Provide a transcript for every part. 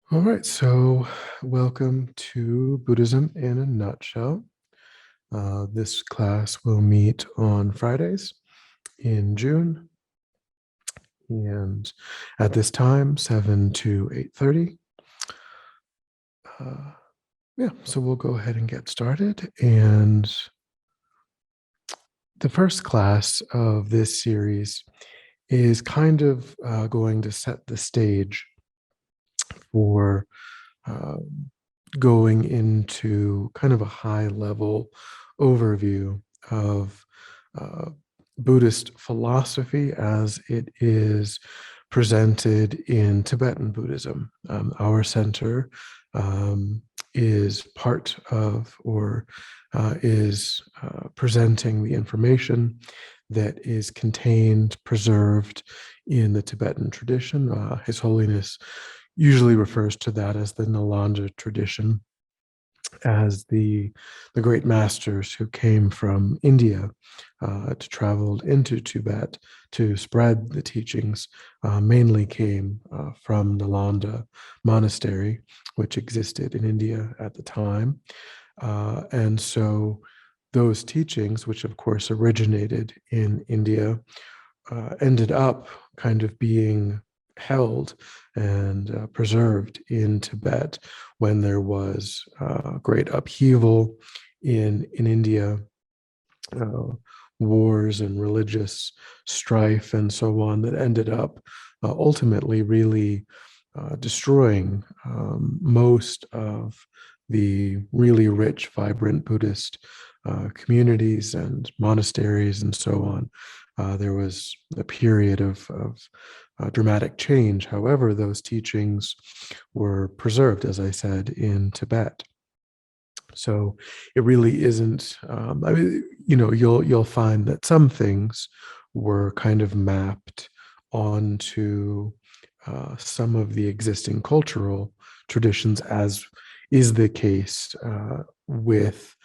All right, so welcome to Buddhism in a Nutshell. This class will meet on Fridays in June, and at this time, 7 to 8:30. Yeah, so we'll go ahead and get started. And the first class of this series is kind of going to set the stage for um, going into kind of a high level overview of uh, Buddhist philosophy as it is presented in Tibetan Buddhism. Our center is part of or is presenting the information that is contained, preserved in the Tibetan tradition. His Holiness usually refers to that as the Nalanda tradition, as the great masters who came from India to traveled into Tibet to spread the teachings mainly came from Nalanda Monastery, which existed in India at the time. And so those teachings, which of course originated in India, ended up kind of being held and preserved in Tibet when there was great upheaval in India, uh, wars and religious strife and so on that ended up ultimately really destroying most of the really rich, vibrant Buddhist communities and monasteries and so on. There was a period of dramatic change. However, those teachings were preserved, as I said, in Tibet. So it really isn't. I mean, you'll find that some things were kind of mapped onto some of the existing cultural traditions, as is the case with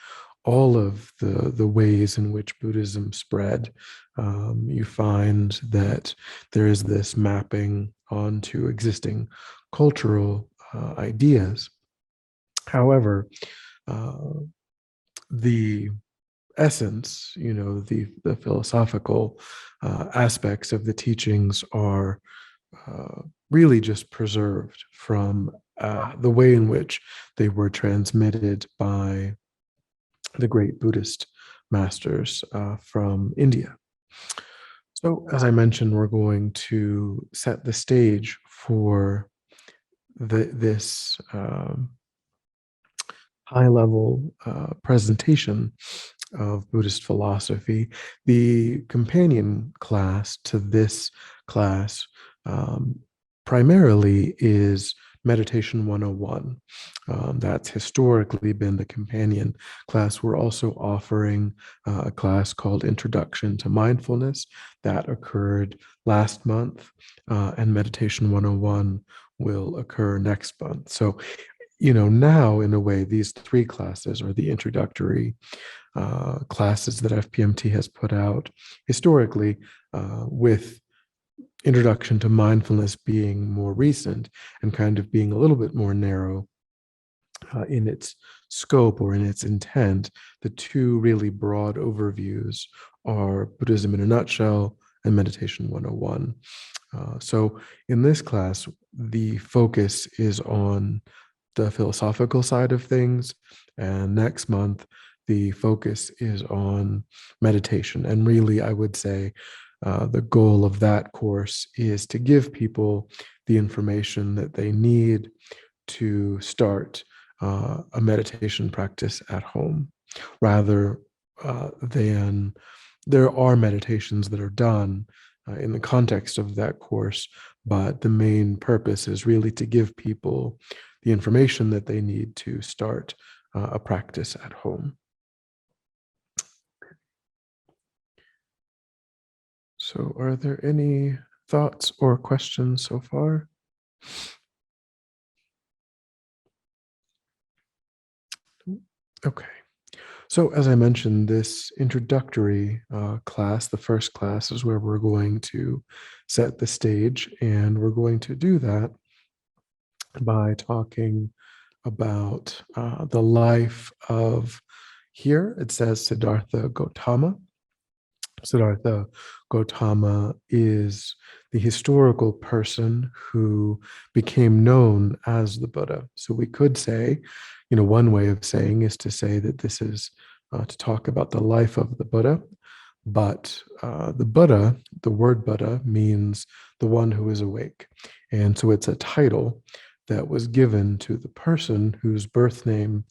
all of the ways in which Buddhism spread. You find that there is this mapping onto existing cultural ideas. However, uh, the essence, the philosophical aspects of the teachings are really just preserved from the way in which they were transmitted by the great Buddhist masters from India. So, as I mentioned, we're going to set the stage for this high level presentation of Buddhist philosophy. The companion class to this class primarily is Meditation 101. That's historically been the companion class. We're also offering a class called Introduction to Mindfulness that occurred last month, and Meditation 101 will occur next month. So, now in a way, these three classes are the introductory classes that FPMT has put out historically, with Introduction to Mindfulness being more recent and kind of being a little bit more narrow in its scope or in its intent. The two really broad overviews are Buddhism in a Nutshell and Meditation 101. So in this class, the focus is on the philosophical side of things. And next month, the focus is on meditation. And really, I would say the goal of that course is to give people the information that they need to start a meditation practice at home, rather than there are meditations that are done in the context of that course, but the main purpose is really to give people the information that they need to start a practice at home. So, are there any thoughts or questions so far? Okay. So, as I mentioned, this introductory class, the first class, is where we're going to set the stage, and we're going to do that by talking about the life of, here it says Siddhartha Gautama. Siddhartha Gautama is the historical person who became known as the Buddha. So we could say, one way of saying is to say that this is to talk about the life of the Buddha. But the Buddha, the word Buddha, means the one who is awake. And so it's a title that was given to the person whose birth name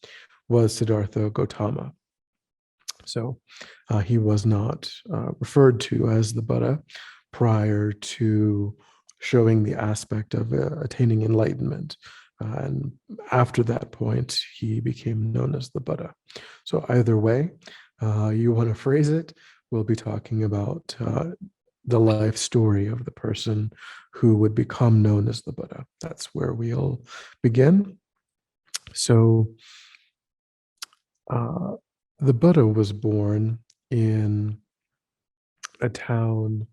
was Siddhartha Gautama. So he was not referred to as the Buddha prior to showing the aspect of attaining enlightenment. And after that point, he became known as the Buddha. So either way, you want to phrase it, we'll be talking about the life story of the person who would become known as the Buddha. That's where we'll begin. So the Buddha was born in a town.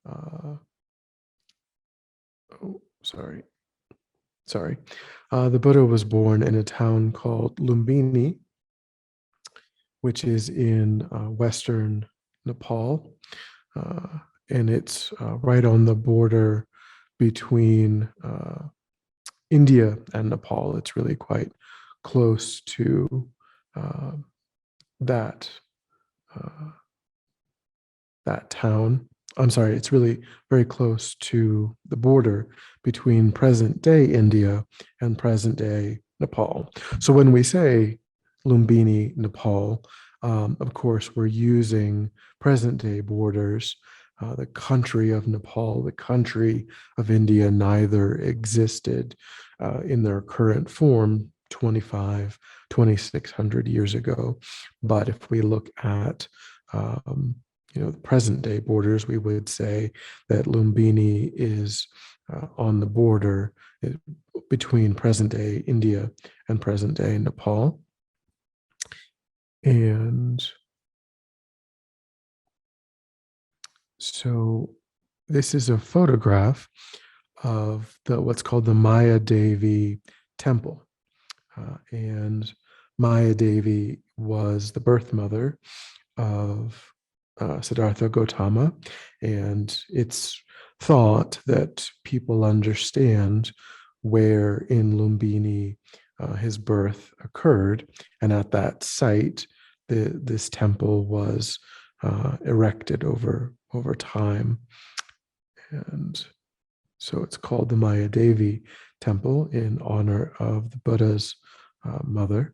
Oh, sorry. The Buddha was born in a town called Lumbini, which is in western Nepal. And it's right on the border between India and Nepal. It's really quite close to that that town. I'm sorry, it's really very close to the border between present day India and present day Nepal. So when we say Lumbini, Nepal, of course, we're using present day borders. The country of Nepal, the country of India, neither existed in their current form 2,600 years ago. But if we look at the present day borders, we would say that Lumbini is on the border between present day India and present day Nepal. And so this is a photograph of what's called the Maya Devi temple. And Maya Devi was the birth mother of Siddhartha Gautama, and it's thought that people understand where in Lumbini his birth occurred, and at that site, this temple was erected over time, and so it's called the Maya Devi temple in honor of the Buddha's mother.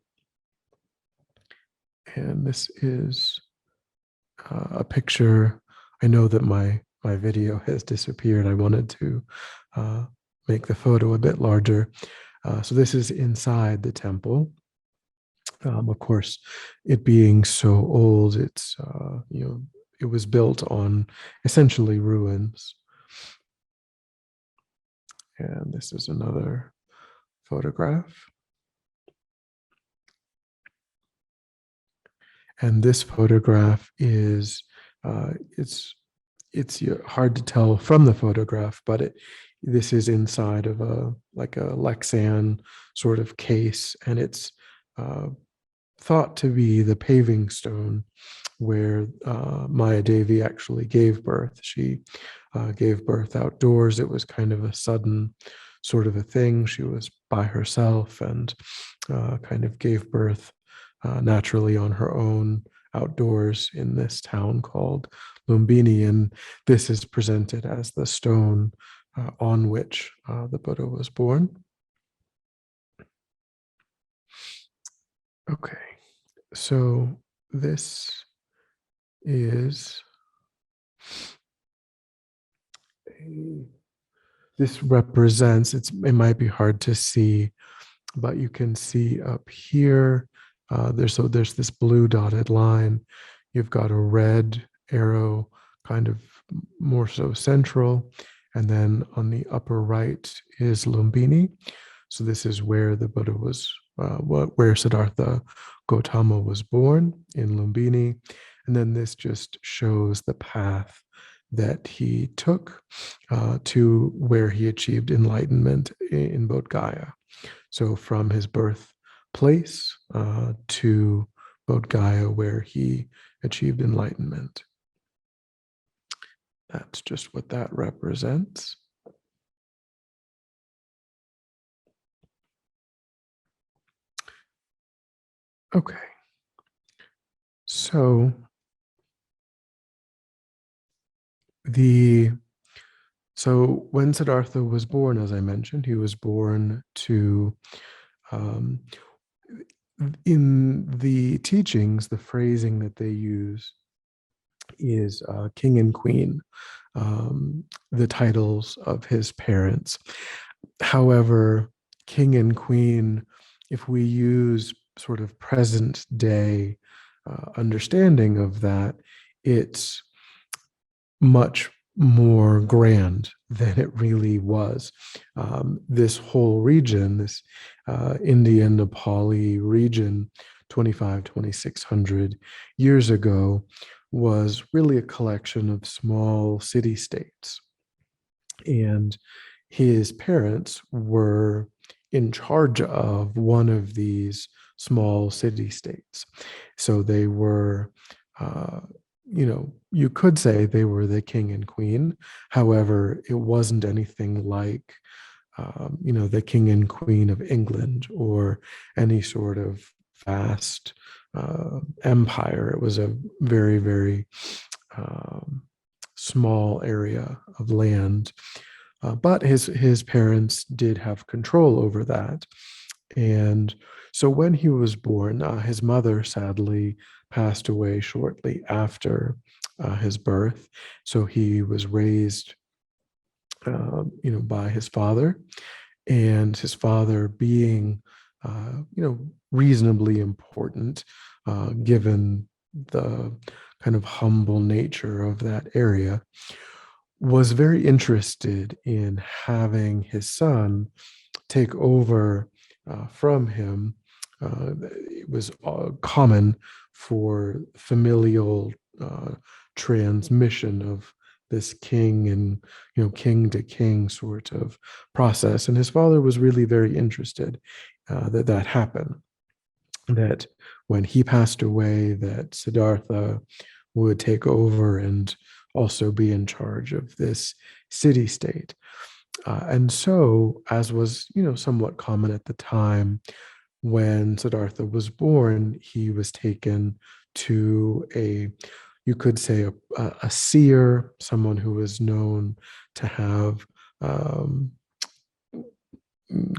And this is a picture. I know that my video has disappeared. I wanted to make the photo a bit larger. So this is inside the temple. Of course, it being so old, it's it was built on essentially ruins. And this is another photograph. And this photograph is it's hard to tell from the photograph, but this is inside of a Lexan sort of case, and it's thought to be the paving stone where Maya Devi actually gave birth. She gave birth outdoors. It was kind of a sudden sort of a thing. She was by herself and kind of gave birth naturally on her own outdoors in this town called Lumbini. And this is presented as the stone on which the Buddha was born. Okay, so this represents, it might be hard to see, but you can see up here, there's this blue dotted line. You've got a red arrow kind of more so central, and then on the upper right is Lumbini. So this is where the Buddha was, where Siddhartha Gautama was born, in Lumbini. And then this just shows the path that he took to where he achieved enlightenment in Bodh Gaya. So from his birthplace to Bodh Gaya, where he achieved enlightenment. That's just what that represents. Okay. So when Siddhartha was born, as I mentioned, he was born to um, in the teachings, the phrasing that they use is king and queen, the titles of his parents. However, king and queen, if we use sort of present day understanding of that, it's much more grand than it really was. This whole region, this Indian Nepali region, 2600 years ago, was really a collection of small city states. And his parents were in charge of one of these small city states. So they were, you could say they were the king and queen. However, it wasn't anything like, the king and queen of England or any sort of vast empire. It was a very, very small area of land. But his parents did have control over that. And so when he was born, his mother sadly passed away shortly after his birth. So he was raised, by his father, and his father being, reasonably important, given the kind of humble nature of that area, was very interested in having his son take over from him. It was common for familial transmission of this king and king to king sort of process, and his father was really very interested that happened. That when he passed away, that Siddhartha would take over and also be in charge of this city state. And so, as was somewhat common at the time, when Siddhartha was born, he was taken to you could say a seer, someone who was known to have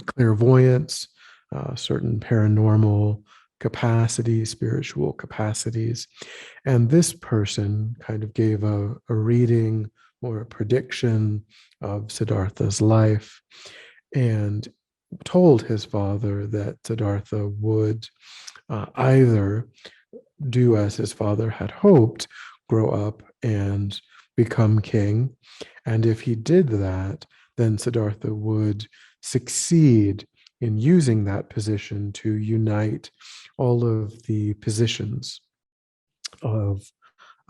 clairvoyance, certain paranormal capacities, spiritual capacities. And this person kind of gave a reading or a prediction of Siddhartha's life and told his father that Siddhartha would either do as his father had hoped, grow up and become king. And if he did that, then Siddhartha would succeed in using that position to unite all of the positions of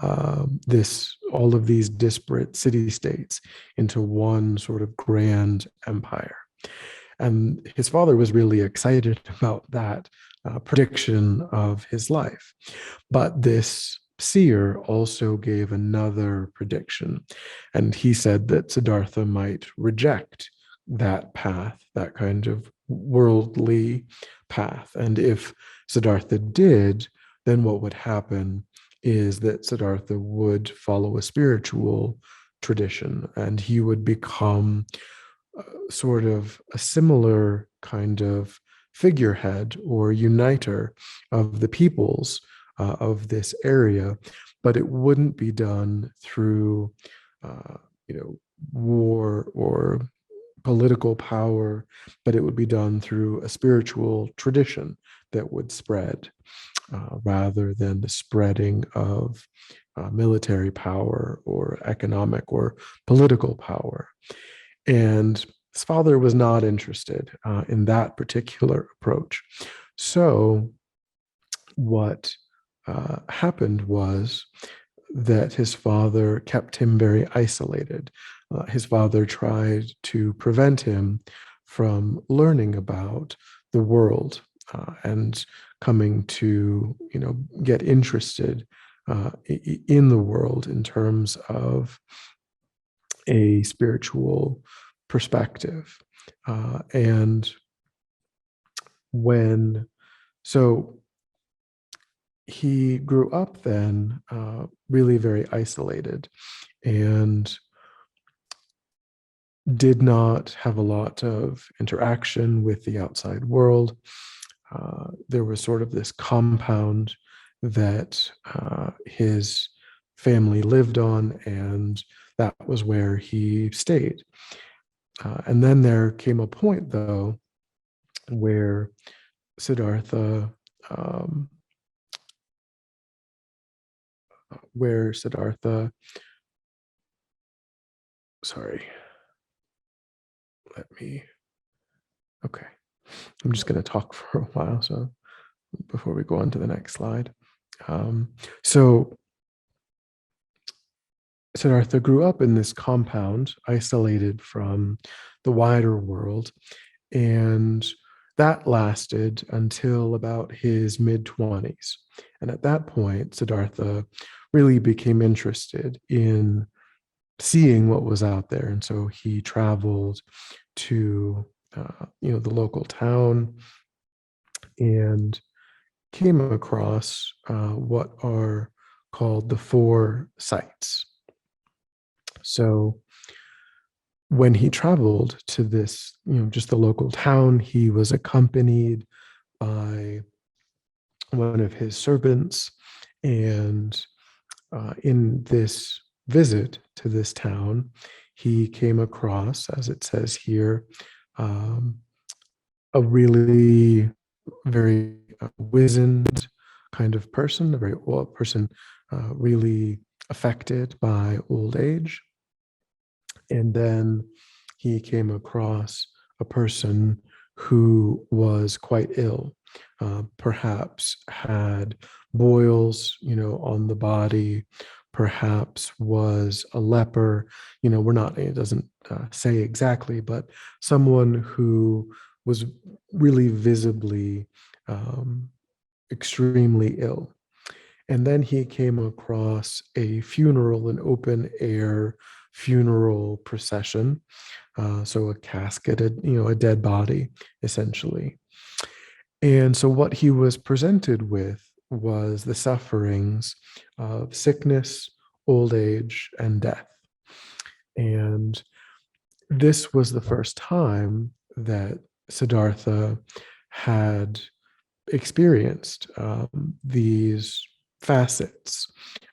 all of these disparate city-states into one sort of grand empire. And his father was really excited about that prediction of his life. But this seer also gave another prediction. And he said that Siddhartha might reject that path, that kind of worldly path. And if Siddhartha did, then what would happen is that Siddhartha would follow a spiritual tradition and he would become sort of a similar kind of figurehead or uniter of the peoples of this area, but it wouldn't be done through, war or political power, but it would be done through a spiritual tradition that would spread rather than the spreading of military power or economic or political power. And his father was not interested in that particular approach. So what happened was that his father kept him very isolated. His father tried to prevent him from learning about the world and coming to, get interested in the world in terms of a spiritual perspective. And when, so he grew up then really very isolated and did not have a lot of interaction with the outside world. There was sort of this compound that his family lived on, and that was where he stayed. And then there came a point, though, where Siddhartha, um, where Siddhartha, sorry, let me, okay. I'm just going to talk for a while, so before we go on to the next slide. So Siddhartha grew up in this compound, isolated from the wider world, and that lasted until about his mid-20s. And at that point, Siddhartha really became interested in seeing what was out there. And so he traveled to, the local town and came across what are called the four sites. So when he traveled to this, just the local town, he was accompanied by one of his servants. And in this visit to this town, he came across, as it says here, a really very wizened kind of person, a very old person, really affected by old age. And then he came across a person who was quite ill, perhaps had boils, on the body, perhaps was a leper. We're not, it doesn't say exactly, but someone who was really visibly extremely ill. And then he came across a funeral, an open air funeral procession. So a casket, a dead body, essentially. And so what he was presented with was the sufferings of sickness, old age, and death. And this was the first time that Siddhartha had experienced these facets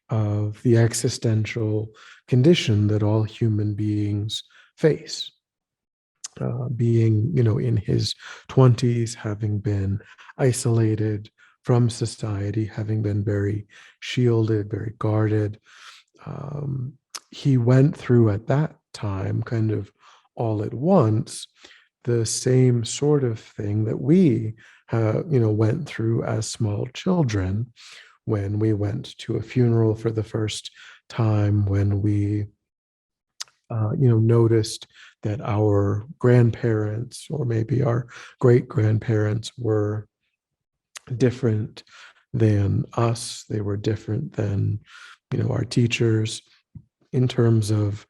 of the existential condition that all human beings face. Being, in his 20s, having been isolated from society, having been very shielded, very guarded. He went through at that time, kind of all at once, the same sort of thing that we, went through as small children when we went to a funeral for the first time, when we noticed that our grandparents or maybe our great grandparents were different than us. They were different than, our teachers in terms of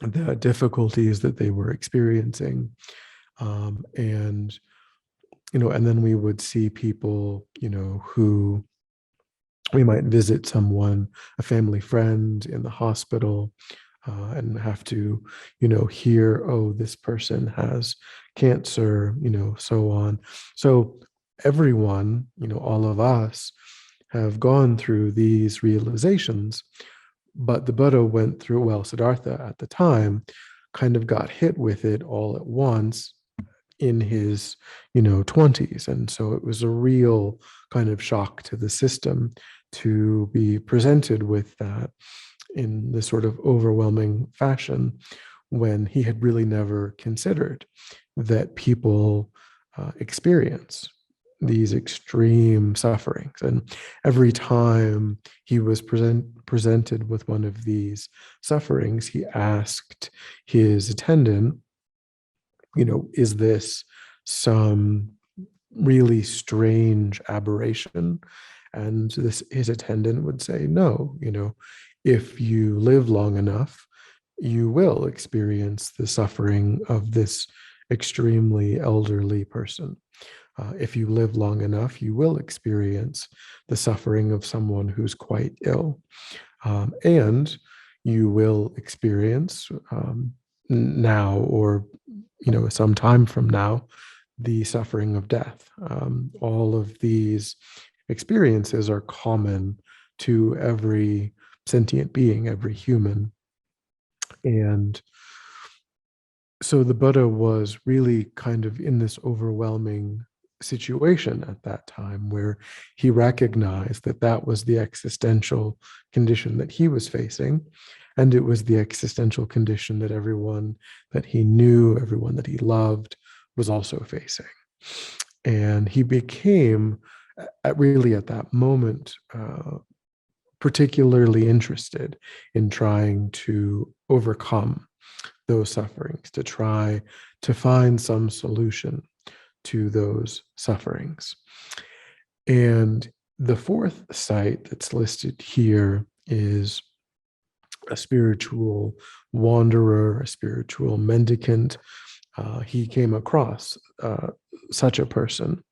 the difficulties that they were experiencing. And then we would see people, who we might visit someone, a family friend in the hospital, and have to, hear, oh, this person has cancer, so on. So everyone, all of us have gone through these realizations, but the Buddha went through, well, Siddhartha at the time kind of got hit with it all at once in his 20s. And so it was a real kind of shock to the system to be presented with that in this sort of overwhelming fashion, when he had really never considered that people experience these extreme sufferings. And every time he was presented with one of these sufferings, he asked his attendant, is this some really strange aberration? And his attendant would say, no, if you live long enough, you will experience the suffering of this extremely elderly person. If you live long enough, you will experience the suffering of someone who's quite ill. And you will experience now, or some time from now, the suffering of death. All of these experiences are common to every sentient being, every human. And so the Buddha was really kind of in this overwhelming situation at that time, where he recognized that that was the existential condition that he was facing. And it was the existential condition that everyone that he knew, everyone that he loved, was also facing. And he became, really at that moment, particularly interested in trying to overcome those sufferings, to try to find some solution to those sufferings. And the fourth site that's listed here is a spiritual wanderer, a spiritual mendicant. He came across such a person.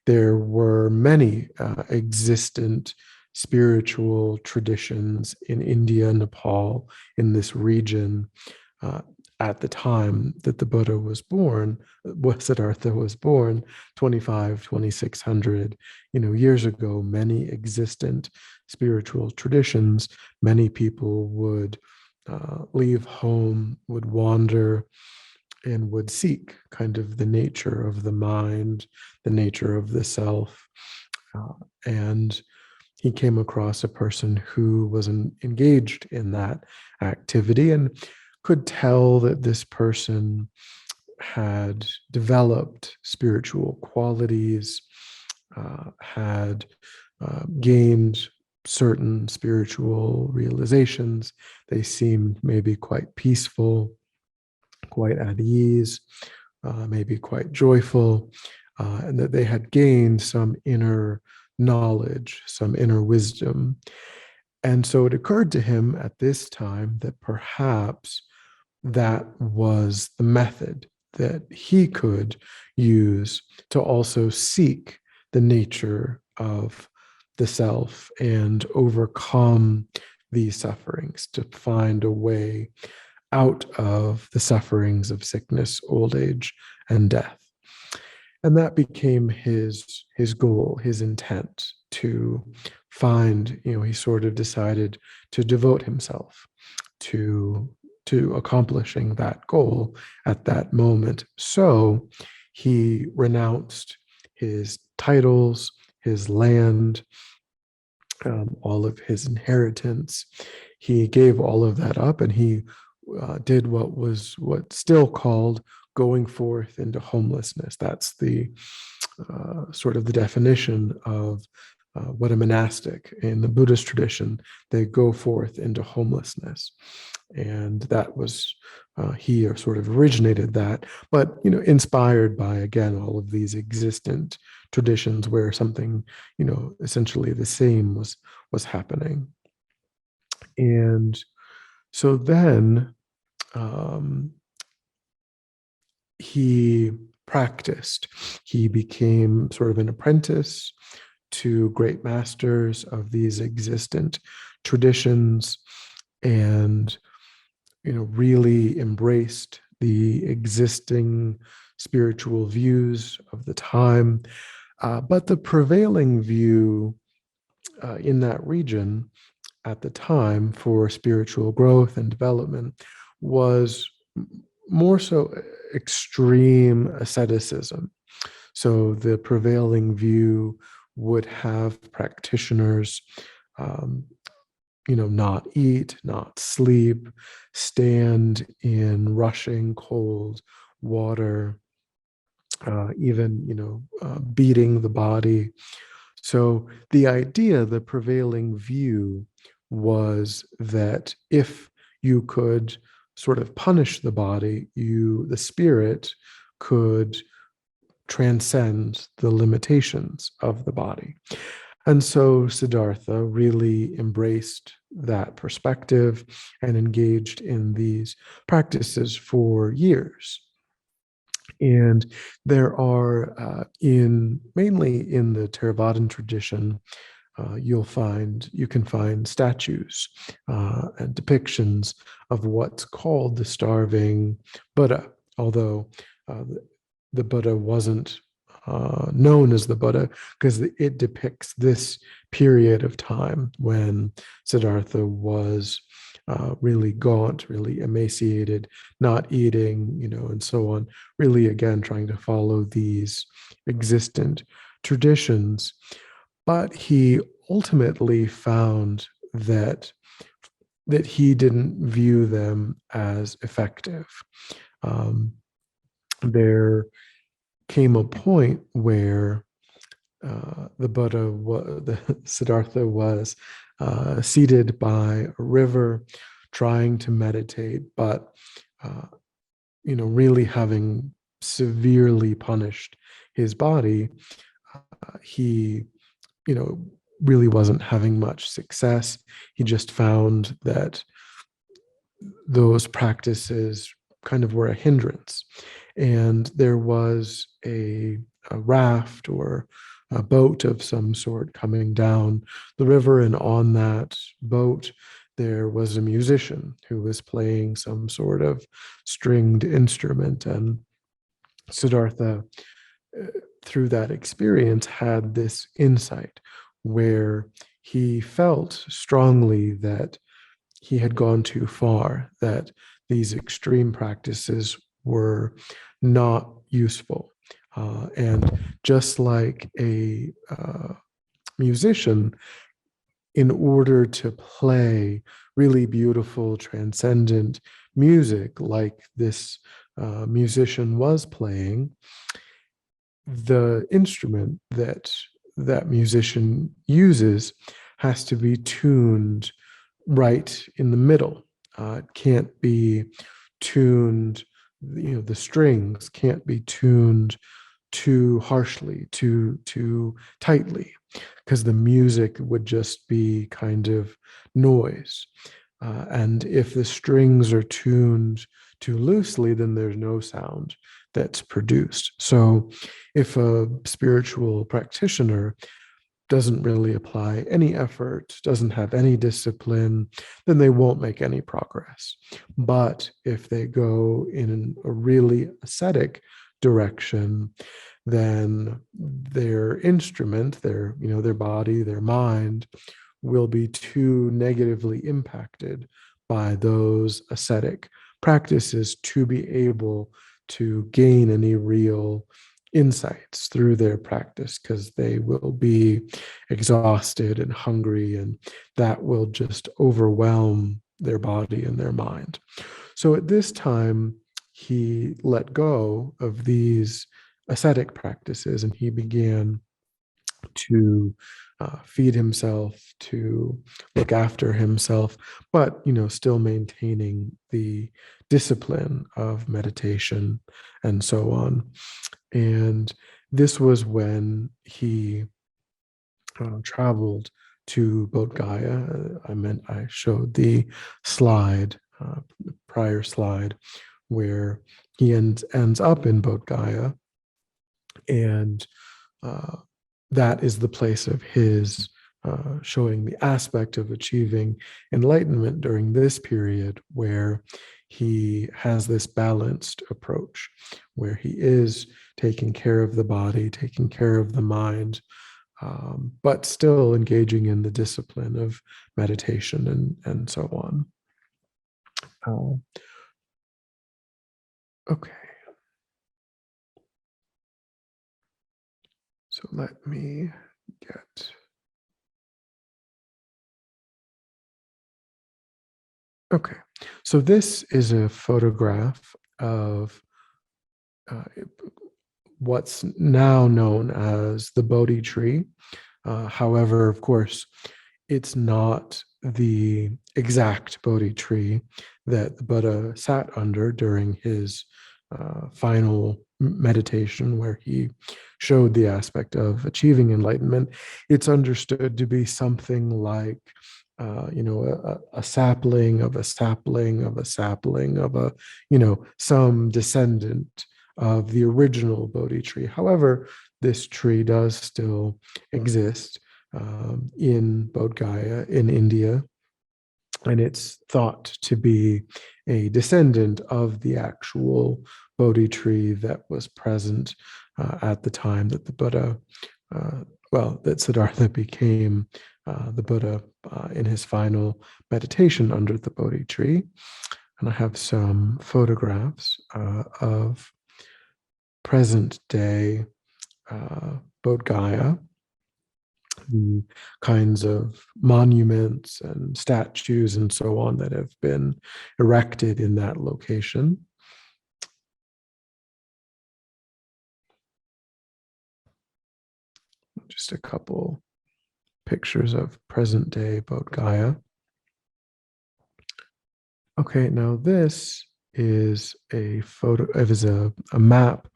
There were many existent spiritual traditions in India, Nepal, in this region, at the time that the Buddha was born, Siddhartha was born, 2600 years ago. Many existent spiritual traditions. Many people would leave home, would wander, and would seek kind of the nature of the mind, the nature of the self. And he came across a person who was engaged in that activity, and could tell that this person had developed spiritual qualities, had gained certain spiritual realizations. They seemed maybe quite peaceful, quite at ease, maybe quite joyful, and that they had gained some inner knowledge, some inner wisdom. And so it occurred to him at this time that perhaps that was the method that he could use to also seek the nature of the self and overcome these sufferings, to find a way out of the sufferings of sickness, old age, and death. And that became his goal, his intent, to find, he sort of decided to devote himself to accomplishing that goal at that moment. So he renounced his titles, his land, all of his inheritance. He gave all of that up, and he did what's still called going forth into homelessness. That's the sort of the definition of what a monastic in the Buddhist tradition. They go forth into homelessness. And that was, he sort of originated that, but, inspired by, again, all of these existent traditions where something, essentially the same was happening. And so then he practiced. He became sort of an apprentice to great masters of these existent traditions, and really embraced the existing spiritual views of the time. But the prevailing view in that region at the time for spiritual growth and development was more so extreme asceticism. So the prevailing view would have practitioners not eat, not sleep, stand in rushing cold water, even, beating the body. So the idea, the prevailing view, was that if you could sort of punish the body, the spirit could transcend the limitations of the body. And so Siddhartha really embraced that perspective and engaged in these practices for years. And there are, mainly in the Theravadan tradition, you can find statues and depictions of what's called the starving Buddha, although the Buddha wasn't known as the Buddha because it depicts this period of time when Siddhartha was really gaunt, really emaciated, not eating, and so on, really, again, trying to follow these existent traditions. But he ultimately found that he didn't view them as effective. There came a point where the Siddhartha was seated by a river, trying to meditate, but really having severely punished his body, he really wasn't having much success. He just found that those practices kind of were a hindrance. And there was a raft or a boat of some sort coming down the river. And on that boat, there was a musician who was playing some sort of stringed instrument. And Siddhartha, through that experience, had this insight where he felt strongly that he had gone too far, that these extreme practices were not useful. And just like a musician, in order to play really beautiful, transcendent music like this musician was playing, the instrument that that musician uses has to be tuned right in the middle. It can't be tuned, the strings can't be tuned too harshly, too tightly, because the music would just be kind of noise. And if the strings are tuned too loosely, then there's no sound that's produced. So if a spiritual practitioner doesn't really apply any effort, doesn't have any discipline, then they won't make any progress. But if they go in a really ascetic direction, then their instrument, their body, their mind, will be too negatively impacted by those ascetic practices to be able to gain any real insights through their practice, because they will be exhausted and hungry, and that will just overwhelm their body and their mind. So at this time, he let go of these ascetic practices and he began to feed himself, to look after himself, but still maintaining the discipline of meditation and so on. And this was when he traveled to Bodh Gaya. I showed the slide, prior slide, where he ends up in Bodh Gaya, and that is the place of his showing the aspect of achieving enlightenment during this period, where he has this balanced approach, where he is taking care of the body, taking care of the mind, but still engaging in the discipline of meditation and so on. Okay. So let me get... Okay, so this is a photograph of what's now known as the Bodhi tree. However, of course, it's not the exact Bodhi tree that the Buddha sat under during his final meditation where he showed the aspect of achieving enlightenment, it's understood to be something like, a sapling of a sapling of a sapling of a, some descendant of the original Bodhi tree. However, this tree does still exist in Bodh Gaya in India, and it's thought to be a descendant of the actual Bodhi tree that was present at the time that the Buddha, that Siddhartha became the Buddha in his final meditation under the Bodhi tree. And I have some photographs of present day Bodh Gaya, the kinds of monuments and statues and so on that have been erected in that location. Just a couple pictures of present day Bodh Gaya. Okay, now this is a photo, it is a map.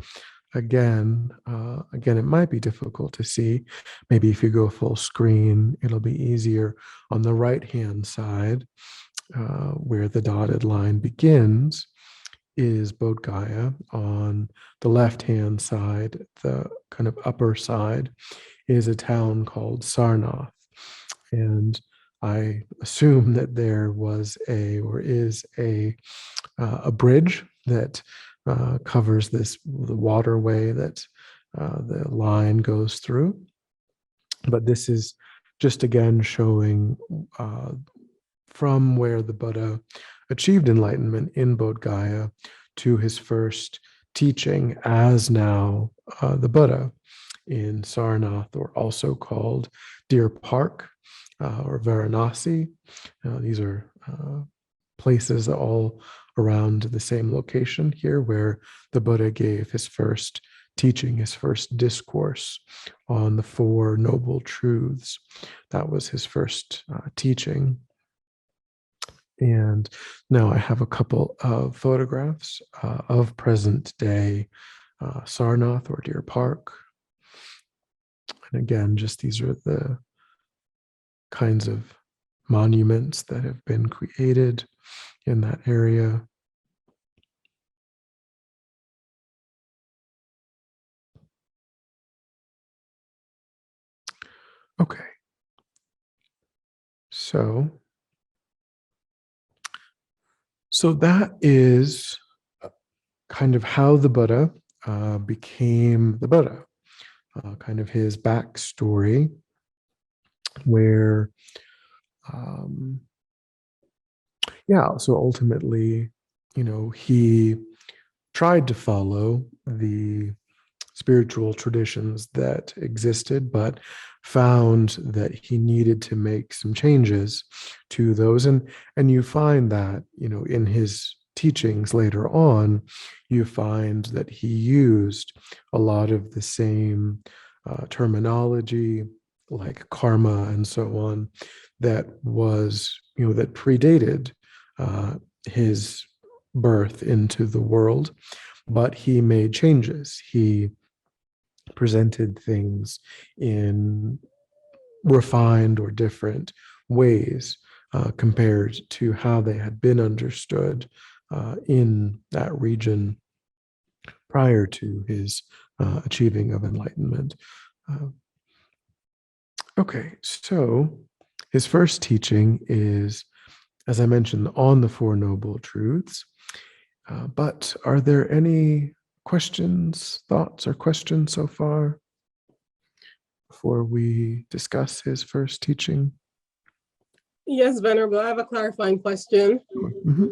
Again, it might be difficult to see. Maybe if you go full screen, it'll be easier. On the right-hand side, where the dotted line begins, is Bodh Gaya. On the left-hand side, the kind of upper side, is a town called Sarnath. And I assume that there was or is a bridge that covers the waterway that the line goes through. But this is just again showing from where the Buddha achieved enlightenment in Bodh Gaya to his first teaching as now the Buddha in Sarnath, or also called Deer Park or Varanasi. These are places all around the same location here where the Buddha gave his first teaching, his first discourse on the Four Noble Truths. That was his first teaching. And now I have a couple of photographs of present day Sarnath or Deer Park. And again, just these are the kinds of monuments that have been created in that area. Okay. So that is kind of how the Buddha became the Buddha, kind of his backstory, where, so ultimately, he tried to follow the spiritual traditions that existed, but found that he needed to make some changes to those. And you find that, in his teachings later on, you find that he used a lot of the same terminology, like karma and so on, that was, that predated his birth into the world. But he made changes. He presented things in refined or different ways compared to how they had been understood in that region prior to his achieving of enlightenment. Okay, so his first teaching is, as I mentioned, on the Four Noble Truths. But are there any thoughts or questions so far before we discuss his first teaching? Yes, Venerable, I have a clarifying question. Mm-hmm.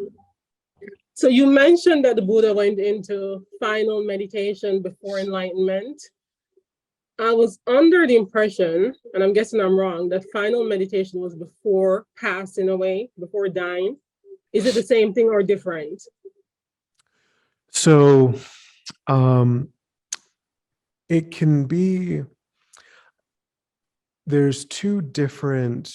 So you mentioned that the Buddha went into final meditation before enlightenment. I was under the impression, and I'm guessing I'm wrong, that final meditation was before passing away, before dying. Is it the same thing or different? So it can be, there's two different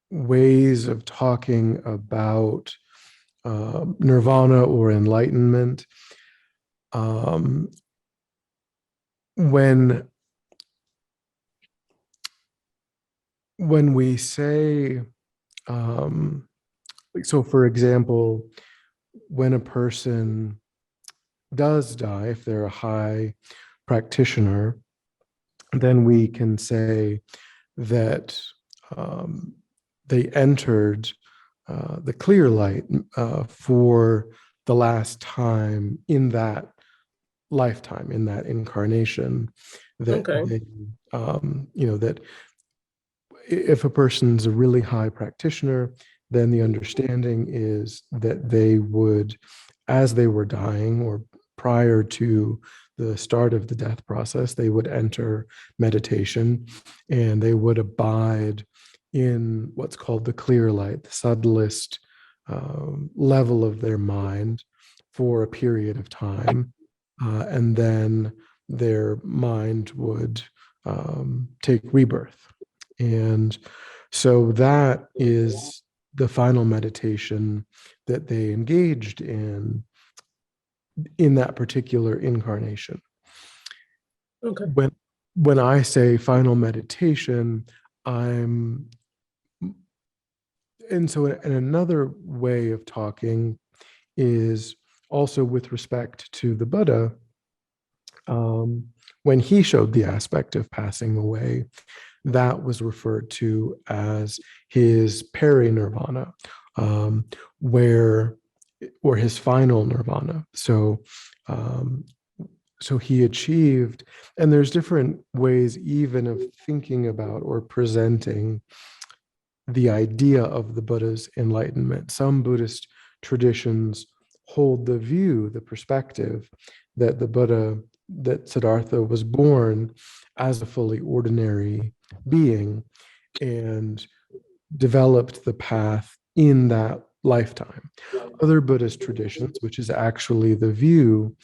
ways of talking about nirvana or enlightenment. um, when we say, so for example, when a person does die, if they're a high practitioner, then we can say that they entered the clear light for the last time in that lifetime, in that incarnation, that Okay. they, that if a person's a really high practitioner, then the understanding is that they would, as they were dying or prior to the start of the death process, they would enter meditation and they would abide in what's called the clear light, the subtlest level of their mind for a period of time. And then their mind would take rebirth. And so that is the final meditation that they engaged in that particular incarnation. Okay. When I say final meditation, and so in another way of talking is also with respect to the Buddha, when he showed the aspect of passing away, that was referred to as his peri-nirvana, where, or his final nirvana. So he achieved, and there's different ways even of thinking about or presenting the idea of the Buddha's enlightenment. Some Buddhist traditions hold the view, the perspective that the Buddha, that Siddhartha was born as a fully ordinary being and developed the path in that lifetime. Other Buddhist traditions, which is actually the view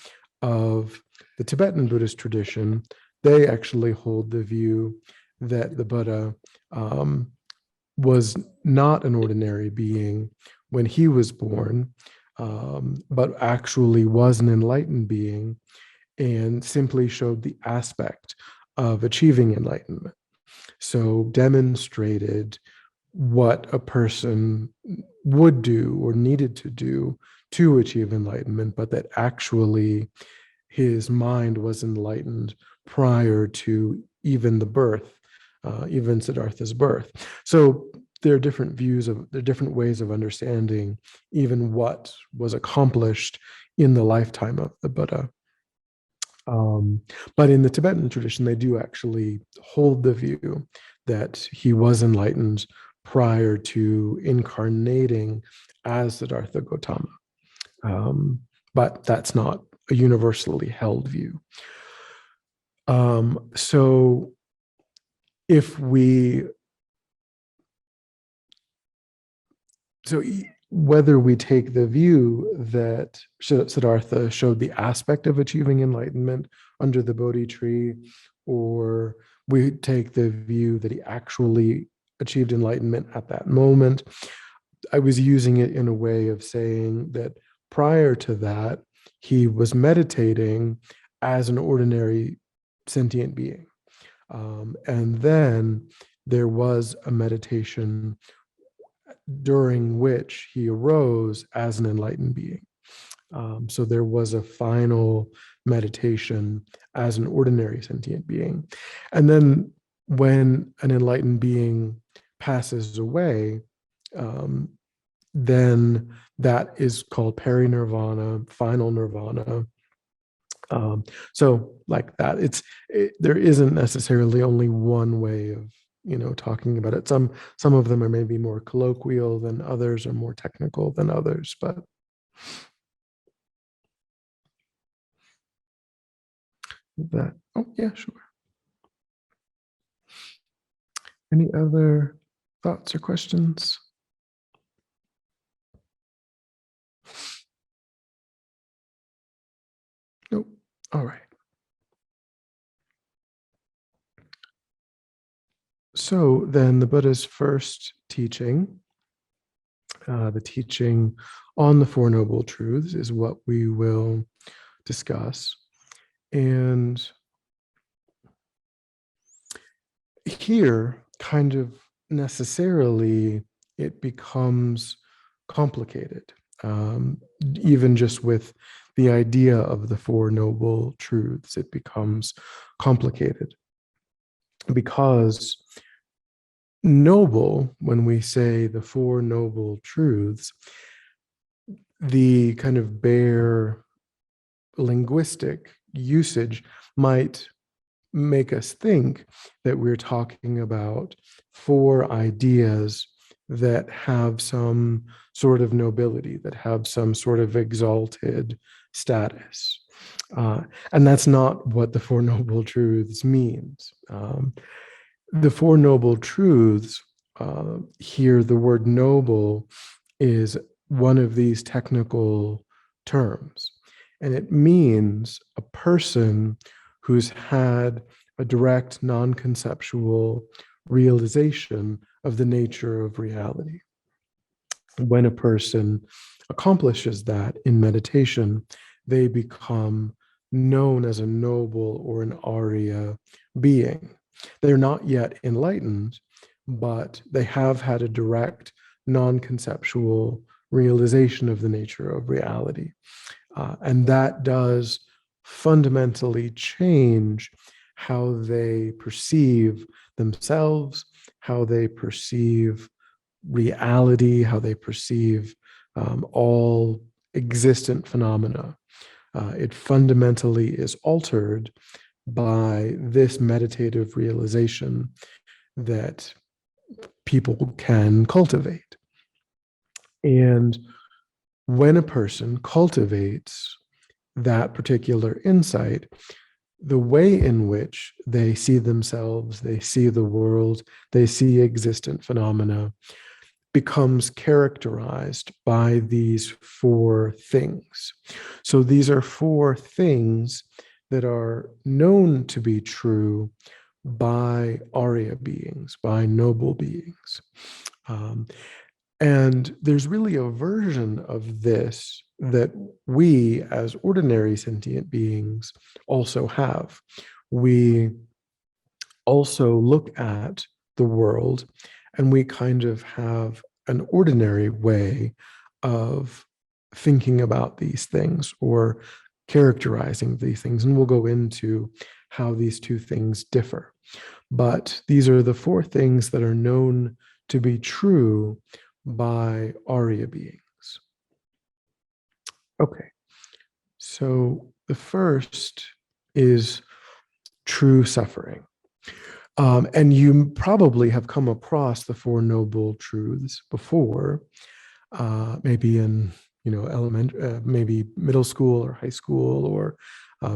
of the Tibetan Buddhist tradition, they actually hold the view that the Buddha was not an ordinary being when he was born, but actually was an enlightened being and simply showed the aspect of achieving enlightenment. So demonstrated what a person would do or needed to do to achieve enlightenment, but that actually his mind was enlightened prior to even the birth, even Siddhartha's birth. So there are different views there are different ways of understanding even what was accomplished in the lifetime of the Buddha. But in the Tibetan tradition, they do actually hold the view that he was enlightened prior to incarnating as Siddhartha Gautama. But that's not a universally held view. So if we, so whether we take the view that Siddhartha showed the aspect of achieving enlightenment under the Bodhi tree, or we take the view that he actually achieved enlightenment at that moment, I was using it in a way of saying that prior to that, he was meditating as an ordinary sentient being. And then there was a meditation during which he arose as an enlightened being. So there was a final meditation as an ordinary sentient being. And then when an enlightened being passes away, then that is called peri-nirvana, final nirvana. So like that, there isn't necessarily only one way of talking about it. Some of them are maybe more colloquial than others, or more technical than others, but that. Oh yeah, sure. Any other thoughts or questions? Nope. All right. So then the Buddha's first teaching, the teaching on the Four Noble Truths, is what we will discuss. And here, kind of necessarily, it becomes complicated, even just with the idea of the Four Noble Truths, it becomes complicated because noble, when we say the Four Noble Truths, the kind of bare linguistic usage might make us think that we're talking about four ideas that have some sort of nobility, that have some sort of exalted status. And that's not what the Four Noble Truths means. The Four Noble Truths, here the word noble is one of these technical terms, and it means a person who's had a direct non-conceptual realization of the nature of reality. When a person accomplishes that in meditation, they become known as a noble or an Arya being. They're not yet enlightened, but they have had a direct non-conceptual realization of the nature of reality. And that does fundamentally change how they perceive themselves, how they perceive reality, how they perceive all existent phenomena. It fundamentally is altered by this meditative realization that people can cultivate. And when a person cultivates that particular insight, the way in which they see themselves, they see the world, they see existent phenomena becomes characterized by these four things. So these are four things that are known to be true by Arya beings, by noble beings. And there's really a version of this that we, as ordinary sentient beings, also have. We also look at the world and we kind of have an ordinary way of thinking about these things or characterizing these things. And we'll go into how these two things differ. But these are the four things that are known to be true by Arya beings. Okay, so the first is true suffering. And you probably have come across the Four Noble Truths before, maybe in maybe middle school or high school, or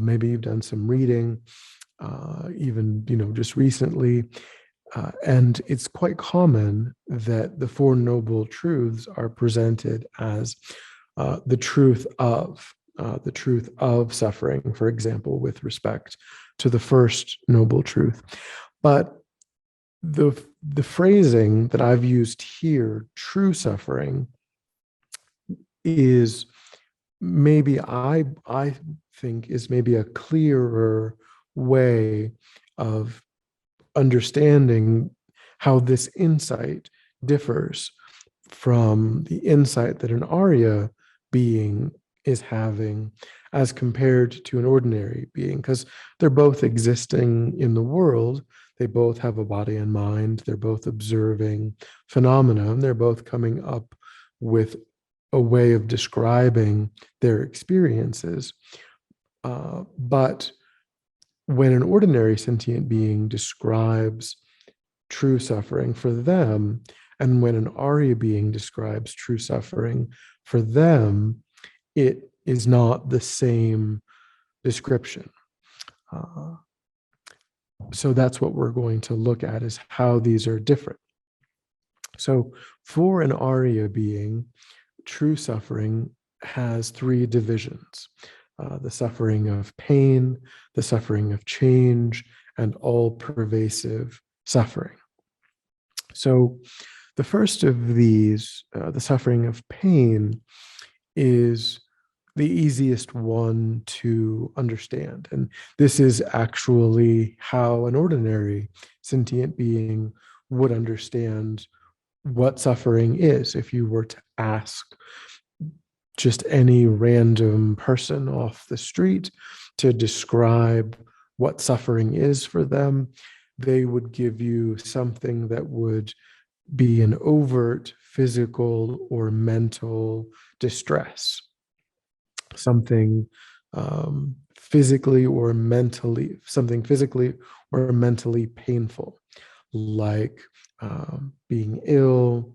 maybe you've done some reading, even just recently. And it's quite common that the Four Noble Truths are presented as the truth of suffering, for example, with respect to the first noble truth. But the phrasing that I've used here, true suffering, is maybe I think is maybe a clearer way of understanding how this insight differs from the insight that an Arya being is having as compared to an ordinary being, because they're both existing in the world. They both have a body and mind. They're both observing phenomena. And they're both coming up with a way of describing their experiences. But when an ordinary sentient being describes true suffering for them, and when an Arya being describes true suffering for them, it is not the same description. So that's what we're going to look at, is how these are different. So for an Arya being, true suffering has three divisions: the suffering of pain, the suffering of change, and all pervasive suffering. So the first of these, the suffering of pain, is the easiest one to understand. And this is actually how an ordinary sentient being would understand what suffering is. If you were to ask just any random person off the street to describe what suffering is for them, they would give you something that would be an overt physical or mental distress, something something physically or mentally painful, like being ill,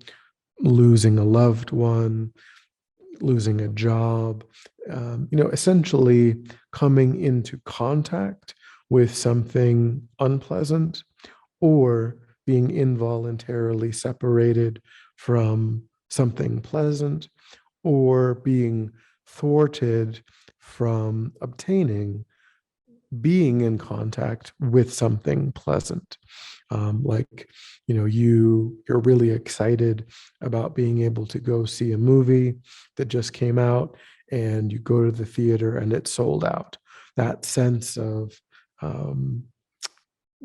losing a loved one, losing a job, essentially coming into contact with something unpleasant, or being involuntarily separated from something pleasant, or being thwarted from obtaining being in contact with something pleasant. Like, you're really excited about being able to go see a movie that just came out, and you go to the theater and it's sold out. That sense of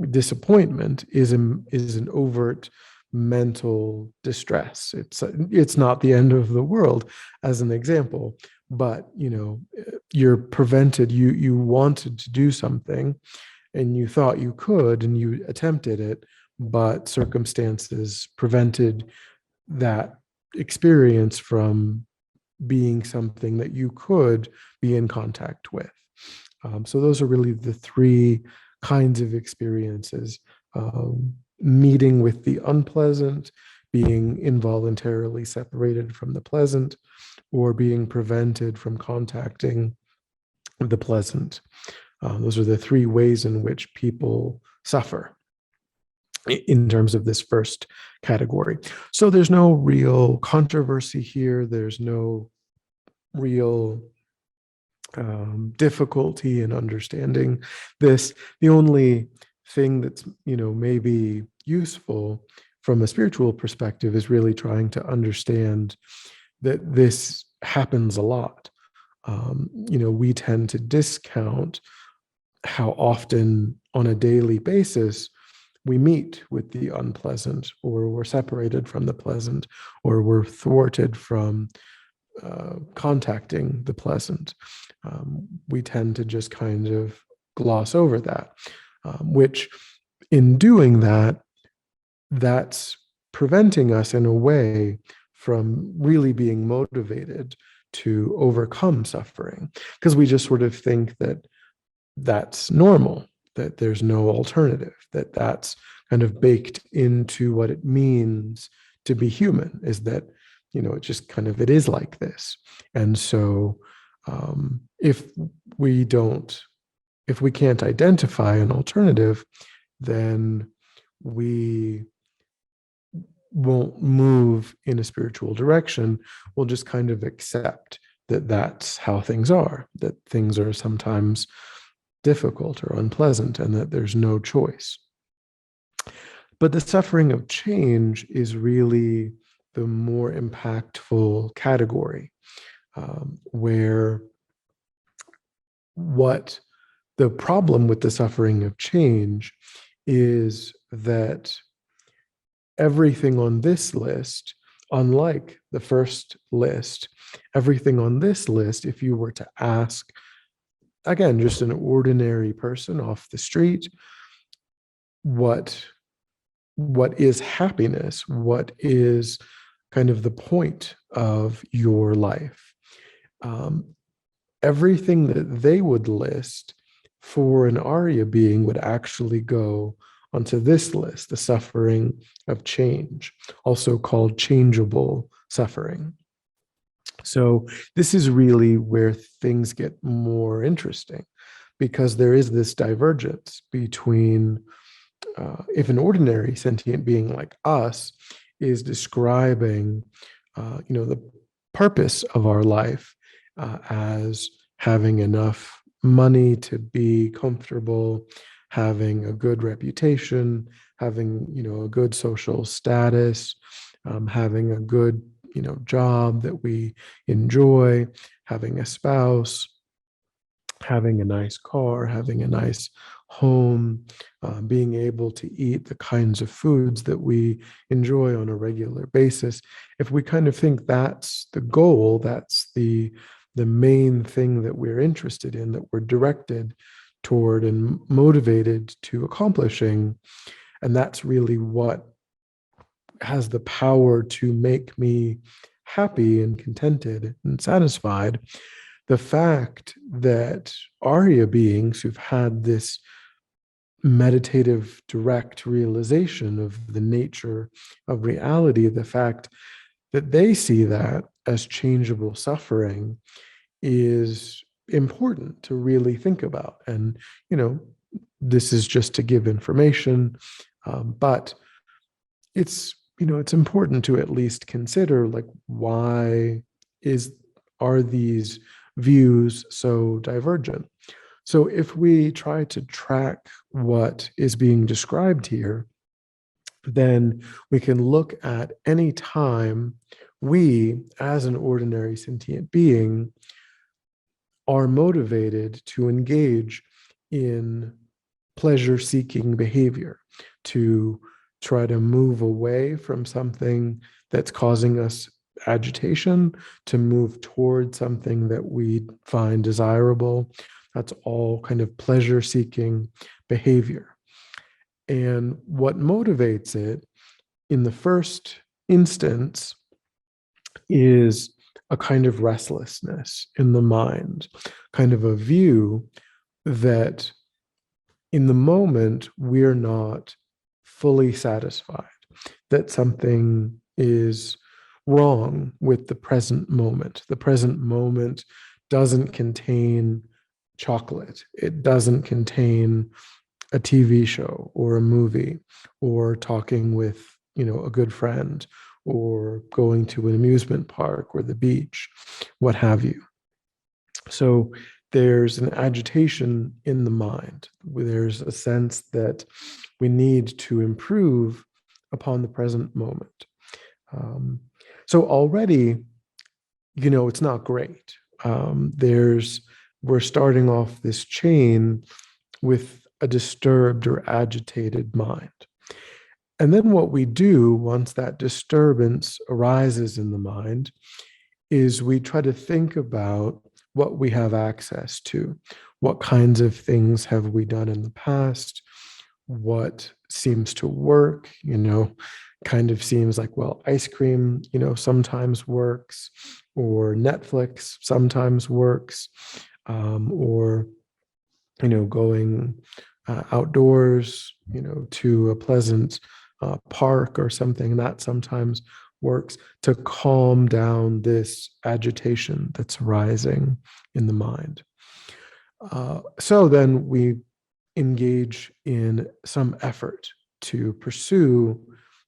disappointment is an overt mental distress. It's not the end of the world, as an example, but you're prevented. You wanted to do something, and you thought you could, and you attempted it, but circumstances prevented that experience from being something that you could be in contact with. So those are really the three kinds of experiences: meeting with the unpleasant, being involuntarily separated from the pleasant, or being prevented from contacting the pleasant. Those are the three ways in which people suffer in terms of this first category. So there's no real controversy here. There's no real difficulty in understanding this. The only thing that's maybe useful from a spiritual perspective is really trying to understand that this happens a lot. We tend to discount how often on a daily basis we meet with the unpleasant, or we're separated from the pleasant, or we're thwarted from contacting the pleasant. We tend to just kind of gloss over that, which in doing that, that's preventing us in a way from really being motivated to overcome suffering, because we just sort of think that that's normal, that there's no alternative, that that's kind of baked into what it means to be human, is that it just kind of, it is like this. And so if we can't identify an alternative, then we won't move in a spiritual direction. We'll just kind of accept that that's how things are, that things are sometimes difficult or unpleasant, and that there's no choice. But the suffering of change is really the more impactful category, where what the problem with the suffering of change is that everything on this list, unlike the first list, everything on this list, if you were to ask, again, just an ordinary person off the street, what is happiness? What is kind of the point of your life? Everything that they would list for an Arya being would actually go onto this list, the suffering of change, also called changeable suffering. So this is really where things get more interesting, because there is this divergence between if an ordinary sentient being like us is describing, the purpose of our life as having enough money to be comfortable, having a good reputation, having a good social status, having a good job that we enjoy, having a spouse, having a nice car, having a nice home, being able to eat the kinds of foods that we enjoy on a regular basis. If we kind of think that's the goal, that's the main thing that we're interested in, that we're directed toward and motivated to accomplishing, and that's really what has the power to make me happy and contented and satisfied. The fact that Arya beings who've had this meditative direct realization of the nature of reality, the fact that they see that as changeable suffering, is important to really think about. And this is just to give information, but it's important to at least consider, like, why are these views so divergent? So if we try to track what is being described here, then we can look at any time we, as an ordinary sentient being, are motivated to engage in pleasure-seeking behavior, to try to move away from something that's causing us agitation, to move toward something that we find desirable. That's all kind of pleasure-seeking behavior. And what motivates it in the first instance is a kind of restlessness in the mind, kind of a view that in the moment we're not fully satisfied, that something is wrong with the present moment. The present moment doesn't contain chocolate. It doesn't contain a TV show or a movie or talking with, a good friend, or going to an amusement park or the beach, what have you. So there's an agitation in the mind. There's a sense that we need to improve upon the present moment. So already, it's not great. We're starting off this chain with a disturbed or agitated mind. And then what we do once that disturbance arises in the mind is we try to think about what we have access to. What kinds of things have we done in the past? What seems to work? Kind of seems like, well, ice cream, sometimes works, or Netflix sometimes works, or, going outdoors, to a pleasant park or something, that sometimes works to calm down this agitation that's rising in the mind. So then we engage in some effort to pursue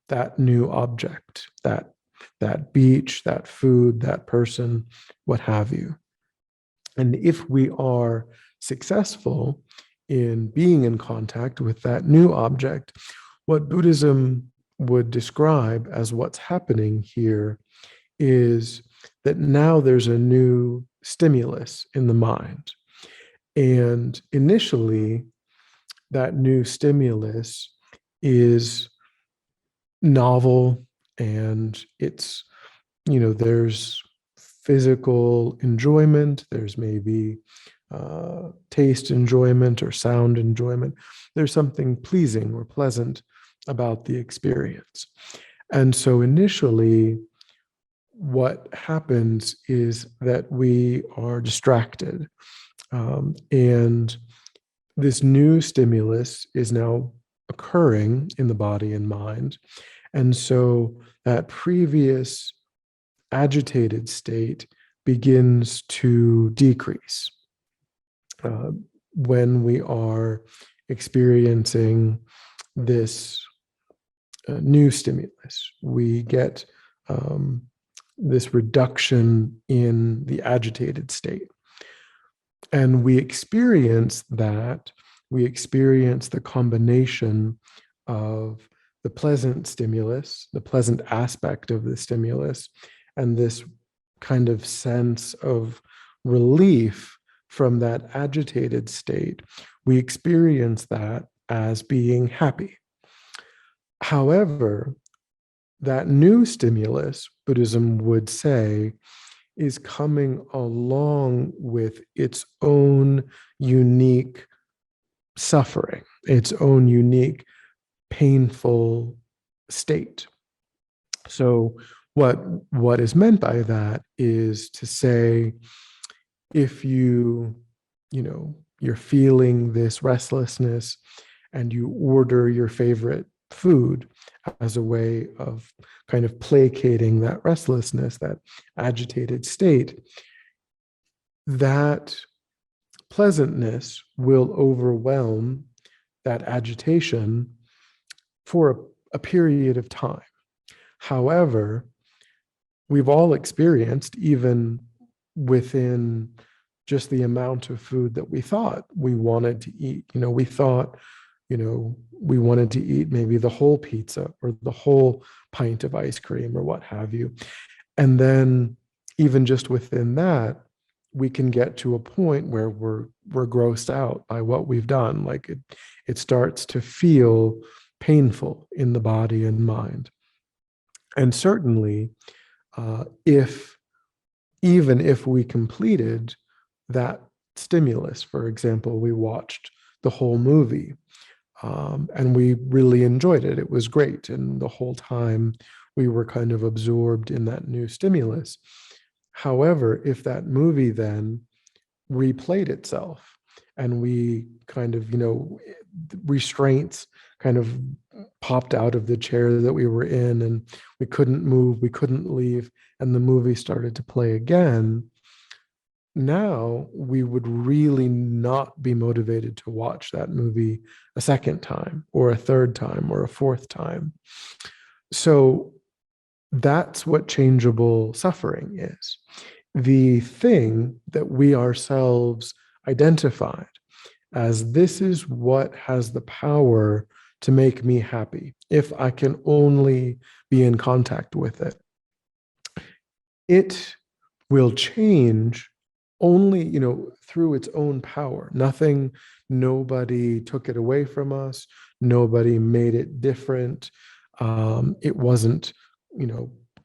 that new object, that beach, that food, that person, what have you. And if we are successful in being in contact with that new object, what Buddhism would describe as what's happening here is that now there's a new stimulus in the mind. And initially, that new stimulus is novel, and it's, there's physical enjoyment, there's maybe taste enjoyment or sound enjoyment. There's something pleasing or pleasant about the experience. And so initially, what happens is that we are distracted. And this new stimulus is now occurring in the body and mind. And so that previous agitated state begins to decrease when we are experiencing this new stimulus. We get this reduction in the agitated state. And we experience that. We experience the combination of the pleasant stimulus, the pleasant aspect of the stimulus, and this kind of sense of relief from that agitated state, we experience that as being happy. However, that new stimulus, Buddhism would say, is coming along with its own unique suffering, its own unique painful state. So what is meant by that is to say, if you're feeling this restlessness and you order your favorite food as a way of kind of placating that restlessness, that agitated state, that pleasantness will overwhelm that agitation for a period of time. However, we've all experienced, even within just the amount of food that we thought we wanted to eat. We thought, we wanted to eat maybe the whole pizza or the whole pint of ice cream or what have you. And then even just within that, we can get to a point where we're grossed out by what we've done. Like it starts to feel painful in the body and mind. And certainly, even if we completed that stimulus, for example, we watched the whole movie, and we really enjoyed it. It was great. And the whole time we were kind of absorbed in that new stimulus. However, if that movie then replayed itself and we kind of, restraints kind of popped out of the chair that we were in and we couldn't move, we couldn't leave, and the movie started to play again, now we would really not be motivated to watch that movie a second time or a third time or a fourth time. So that's what changeable suffering is. The thing that we ourselves identified as, this is what has the power to make me happy if I can only be in contact with it. It will change only, through its own power. Nobody took it away from us. Nobody made it different. It wasn't,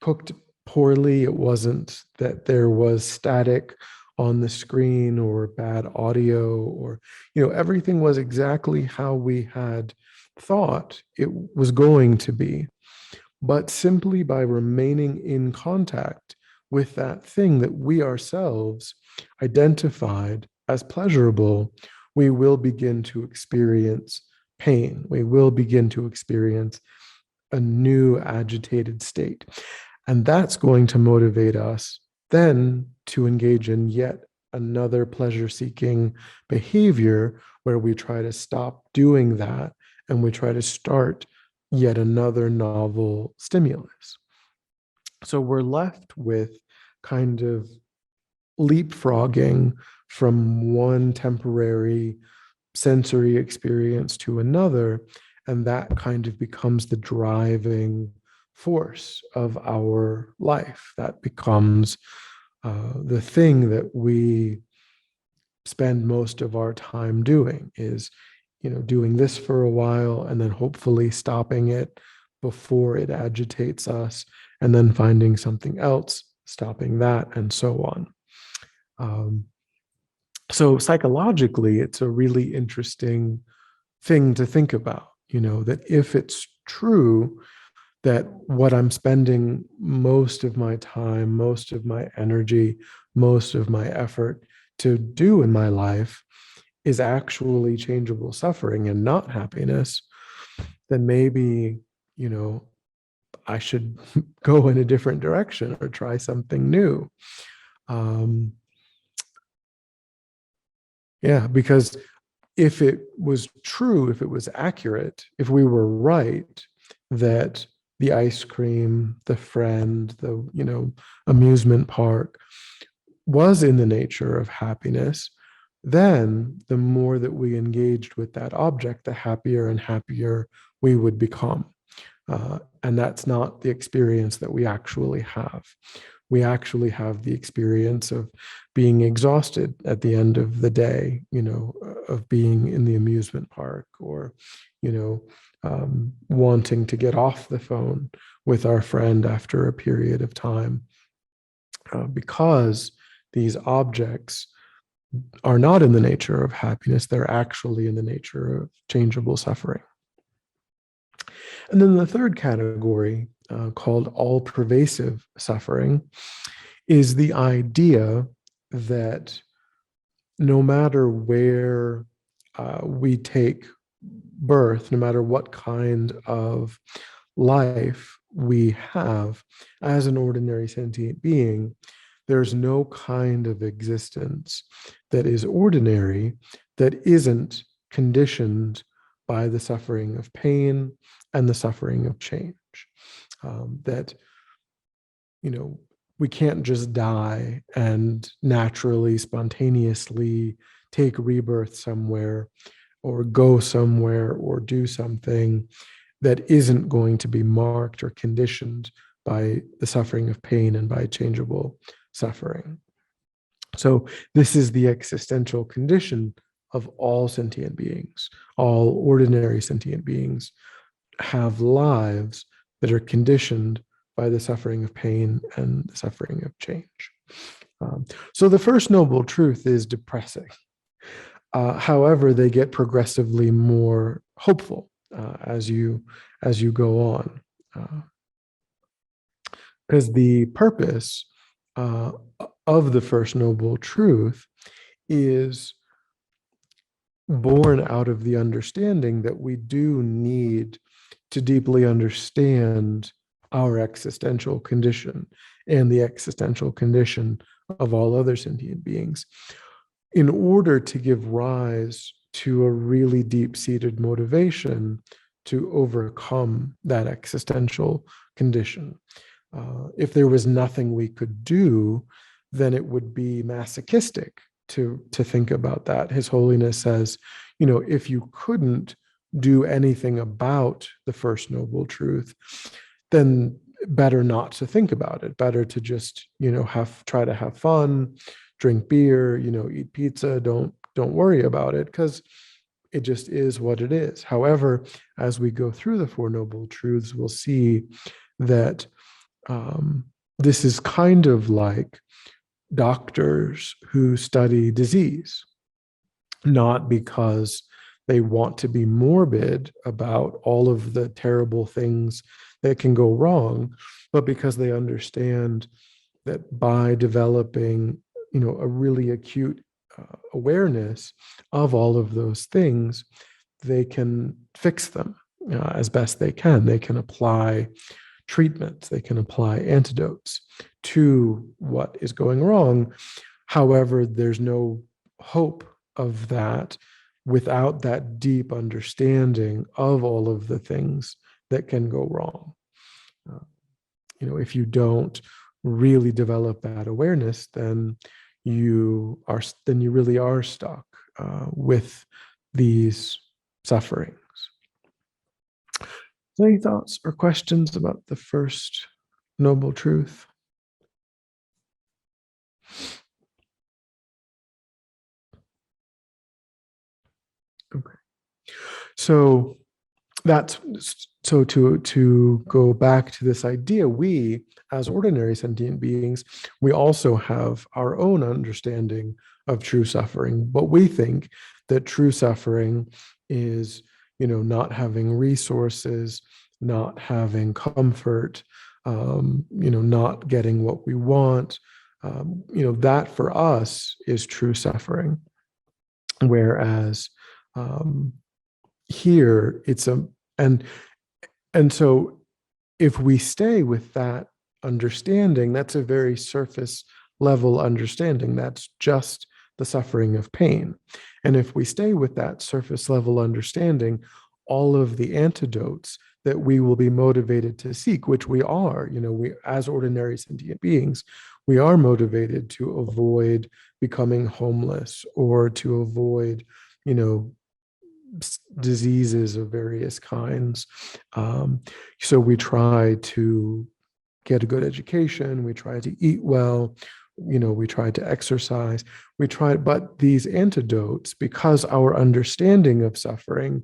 cooked poorly. It wasn't that there was static on the screen or bad audio, or, everything was exactly how we had thought it was going to be. But simply by remaining in contact with that thing that we ourselves identified as pleasurable, we will begin to experience pain. We will begin to experience a new agitated state. And that's going to motivate us then to engage in yet another pleasure-seeking behavior where we try to stop doing that and we try to start yet another novel stimulus. So we're left with kind of leapfrogging from one temporary sensory experience to another, and that kind of becomes the driving force of our life. That becomes the thing that we spend most of our time doing, is doing this for a while and then hopefully stopping it before it agitates us, and then finding something else, stopping that, and so on. So psychologically, it's a really interesting thing to think about, that if it's true that what I'm spending most of my time, most of my energy, most of my effort to do in my life is actually changeable suffering and not happiness, then maybe, I should go in a different direction or try something new. Because if it was true, if it was accurate, if we were right that the ice cream, the friend, the amusement park was in the nature of happiness, then the more that we engaged with that object, the happier and happier we would become. And that's not the experience that we actually have. we actually have the experience of being exhausted at the end of the day, of being in the amusement park, or, wanting to get off the phone with our friend after a period of time, because these objects are not in the nature of happiness, they're actually in the nature of changeable suffering. And then the third category, called all-pervasive suffering, is the idea that no matter where we take birth, no matter what kind of life we have as an ordinary sentient being, there's no kind of existence that is ordinary that isn't conditioned by the suffering of pain and the suffering of change. That, we can't just die and naturally, spontaneously take rebirth somewhere, or go somewhere, or do something that isn't going to be marked or conditioned by the suffering of pain and by changeable suffering. So this is the existential condition of all sentient beings. All ordinary sentient beings have lives that are conditioned by the suffering of pain and the suffering of change. So the first noble truth is depressing. However, they get progressively more hopeful as you go on, because the purpose of the first noble truth is born out of the understanding that we do need to deeply understand our existential condition and the existential condition of all other sentient beings in order to give rise to a really deep-seated motivation to overcome that existential condition. If there was nothing we could do, then it would be masochistic to think about that. His Holiness says, if you couldn't do anything about the first noble truth, then better not to think about it. Better to just, try to have fun, drink beer, eat pizza. Don't worry about it, because it just is what it is. However, as we go through the Four Noble Truths, we'll see that this is kind of like doctors who study disease, not because they want to be morbid about all of the terrible things that can go wrong, but because they understand that by developing, a really acute awareness of all of those things, they can fix them as best they can. They can apply treatments, they can apply antidotes to what is going wrong. However, there's no hope of that without that deep understanding of all of the things that can go wrong. If you don't really develop that awareness, then you really are stuck with these sufferings. Any thoughts or questions about the first noble truth? Okay. So to go back to this idea, we as ordinary sentient beings, we also have our own understanding of true suffering. But we think that true suffering is, not having resources, not having comfort, not getting what we want. That for us is true suffering. Whereas here it's and so if we stay with that understanding, that's a very surface level understanding. That's just the suffering of pain. And if we stay with that surface level understanding, all of the antidotes that we will be motivated to seek, which we are, we as ordinary sentient beings, we are motivated to avoid becoming homeless or to avoid, diseases of various kinds. So we try to get a good education, we try to eat well, we try to exercise, but these antidotes, because our understanding of suffering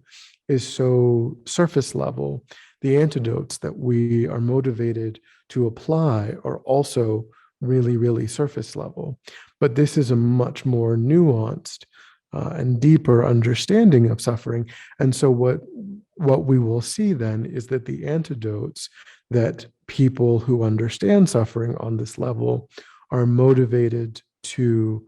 is so surface level, the antidotes that we are motivated to apply are also really, really surface level. But this is a much more nuanced and deeper understanding of suffering. And so what we will see then is that the antidotes that people who understand suffering on this level are motivated to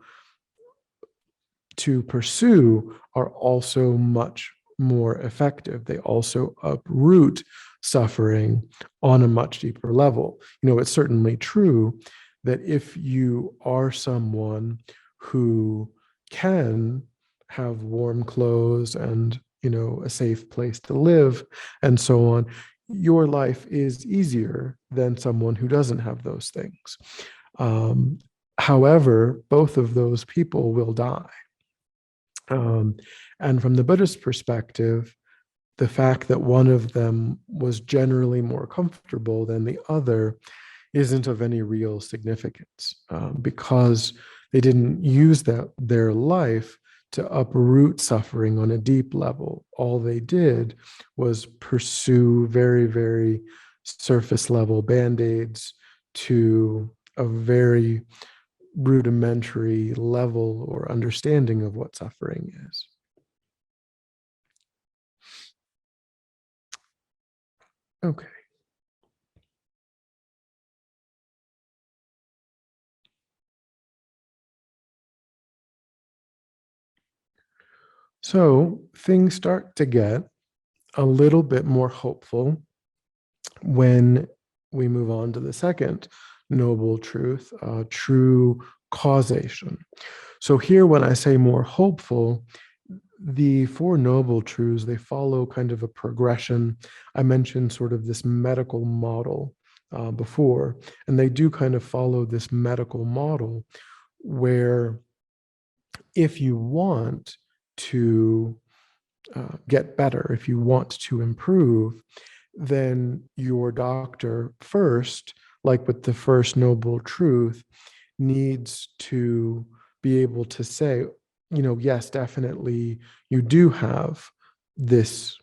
pursue are also much more effective. They also uproot suffering on a much deeper level. It's certainly true that if you are someone who can have warm clothes and a safe place to live and so on, your life is easier than someone who doesn't have those things. However, both of those people will die. And from the Buddhist perspective, the fact that one of them was generally more comfortable than the other isn't of any real significance, because they didn't use their life to uproot suffering on a deep level. All they did was pursue very, very surface level band-aids to a very rudimentary level or understanding of what suffering is. Okay. So things start to get a little bit more hopeful when we move on to the second noble truth, true causation. So here, when I say more hopeful, the Four Noble Truths, they follow kind of a progression. I mentioned sort of this medical model before, and they do kind of follow this medical model where if you want to get better, if you want to improve, then your doctor first, like with the first noble truth, needs to be able to say, yes, definitely, you do have this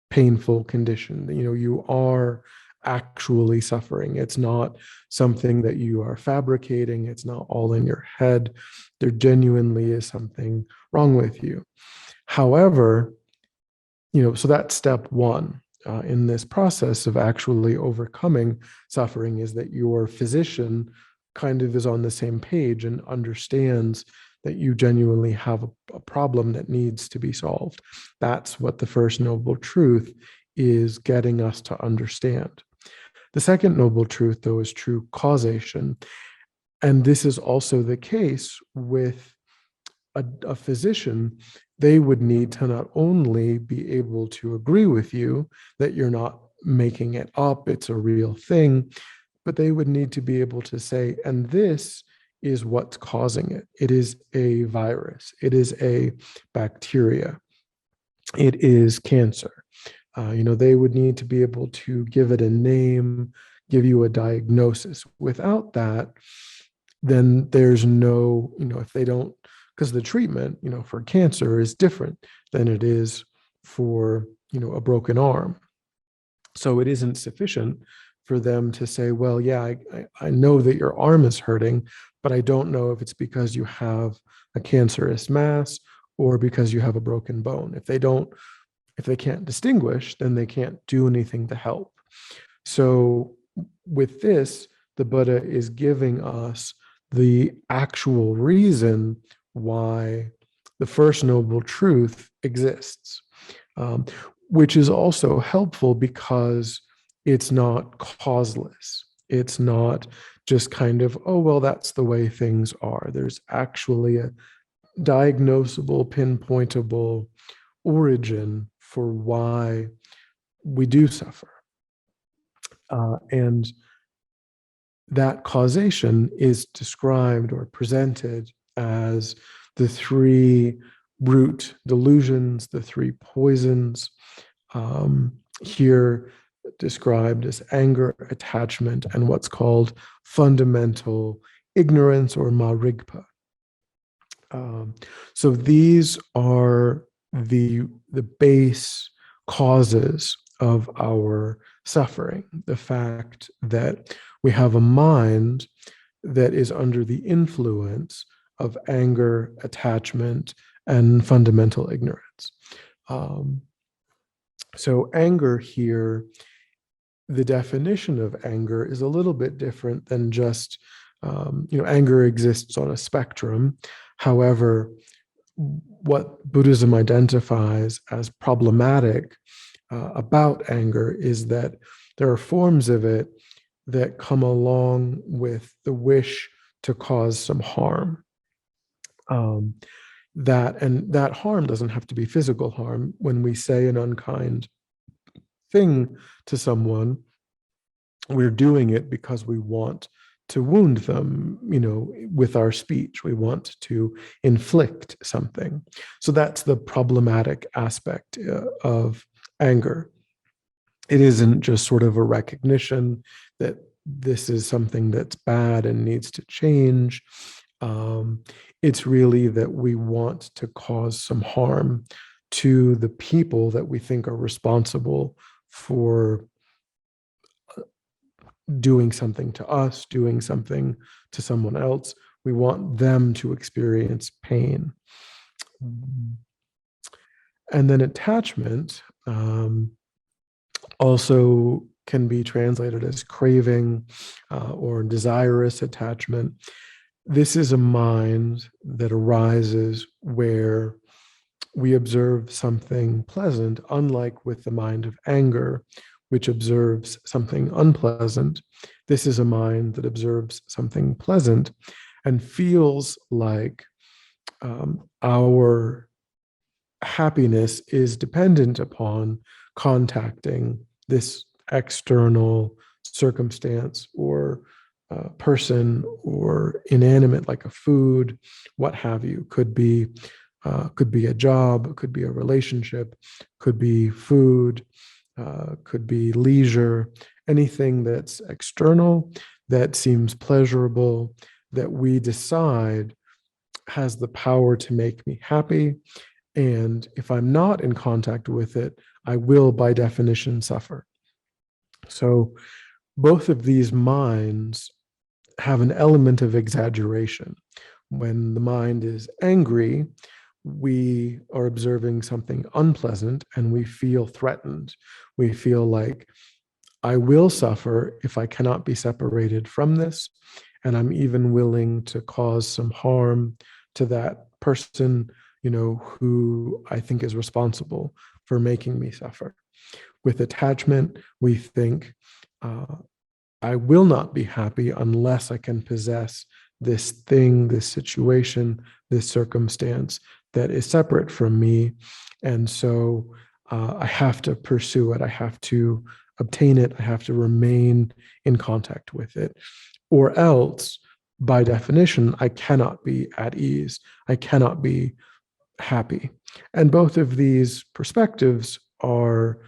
painful condition. You are actually suffering. It's not something that you are fabricating. It's not all in your head. There genuinely is something wrong with you. However, so that's step one in this process of actually overcoming suffering, is that your physician kind of is on the same page and understands that you genuinely have a problem that needs to be solved. That's what the first noble truth is getting us to understand. The second noble truth, though, is true causation. And this is also the case with a physician. They would need to not only be able to agree with you that you're not making it up, it's a real thing, but they would need to be able to say, and this is what's causing it. It is a virus. It is a bacteria. It is cancer. They would need to be able to give it a name, give you a diagnosis. Without that, then there's no, if they don't, because the treatment, for cancer is different than it is for, a broken arm. So it isn't sufficient for them to say, well, yeah, I know that your arm is hurting, but I don't know if it's because you have a cancerous mass or because you have a broken bone. If they can't distinguish, then they can't do anything to help. So with this, the Buddha is giving us the actual reason why the first noble truth exists, which is also helpful because it's not causeless. It's not just kind of, oh, well, that's the way things are. There's actually a diagnosable, pinpointable origin for why we do suffer. And that causation is described or presented as the three root delusions, the three poisons. Here, described as anger, attachment, and what's called fundamental ignorance or marigpa. So these are the base causes of our suffering. The fact that we have a mind that is under the influence of anger, attachment, and fundamental ignorance. So anger here, the definition of anger is a little bit different than just, anger exists on a spectrum. However, what Buddhism identifies as problematic about anger is that there are forms of it that come along with the wish to cause some harm. That harm doesn't have to be physical harm. When we say an unkind thing to someone, we're doing it because we want to wound them, with our speech. We want to inflict something. So that's the problematic aspect of anger. It isn't just sort of a recognition that this is something that's bad and needs to change. It's really that we want to cause some harm to the people that we think are responsible for doing something to us, doing something to someone else. We want them to experience pain. And then attachment also can be translated as craving or desirous attachment. This is a mind that arises where we observe something pleasant, unlike with the mind of anger, which observes something unpleasant. This is a mind that observes something pleasant and feels like our happiness is dependent upon contacting this external circumstance or person or inanimate, like a food, what have you. Could be a job, could be a relationship, could be food, could be leisure, anything that's external, that seems pleasurable, that we decide has the power to make me happy. And if I'm not in contact with it, I will, by definition, suffer. So both of these minds have an element of exaggeration. When the mind is angry, we are observing something unpleasant and we feel threatened. We feel like I will suffer if I cannot be separated from this. And I'm even willing to cause some harm to that person, who I think is responsible for making me suffer. With attachment, we think, I will not be happy unless I can possess this thing, this situation, this circumstance that is separate from me. And so I have to pursue it. I have to obtain it. I have to remain in contact with it. Or else, by definition, I cannot be at ease. I cannot be happy. And both of these perspectives are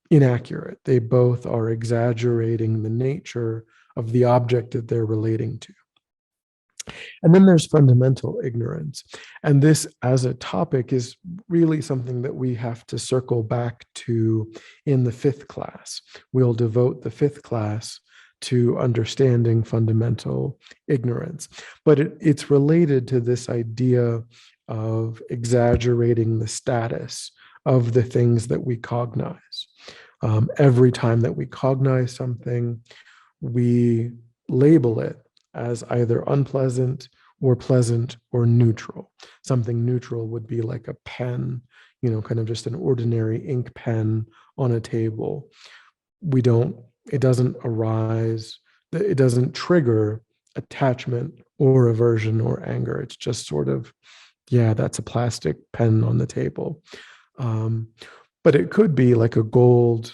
inaccurate. They both are exaggerating the nature of the object that they're relating to. And then there's fundamental ignorance. And this, as a topic, is really something that we have to circle back to in the fifth class. We'll devote the fifth class to understanding fundamental ignorance. But it's related to this idea of exaggerating the status of the things that we cognize. Every time that we cognize something, we label it as either unpleasant or pleasant or neutral. Something neutral would be like a pen, kind of just an ordinary ink pen on a table. It doesn't trigger attachment or aversion or anger. It's just sort of, yeah, that's a plastic pen on the table. But it could be like a gold,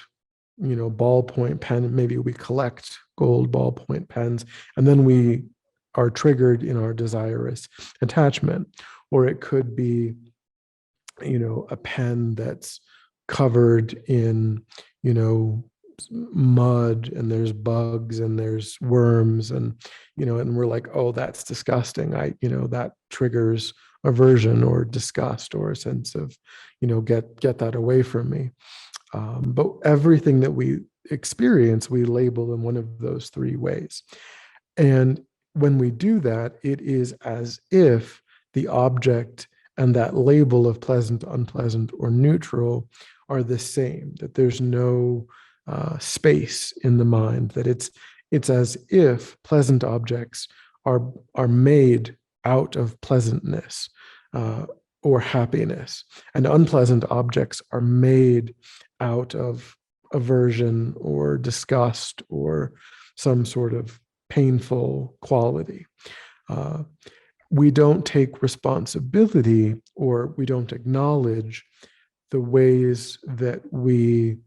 ballpoint pen. Maybe we collect gold ballpoint pens, and then we are triggered in our desirous attachment. Or it could be, a pen that's covered in, mud and there's bugs and there's worms, and and we're like, oh, that's disgusting. That triggers aversion or disgust or a sense of, get that away from me. But everything that we experience, we label in one of those three ways. And when we do that, it is as if the object and that label of pleasant, unpleasant, or neutral are the same, that there's no space in the mind, that it's as if pleasant objects are made out of pleasantness or happiness, and unpleasant objects are made out of aversion or disgust or some sort of painful quality. Uh, we don't take responsibility, or we don't acknowledge the ways that we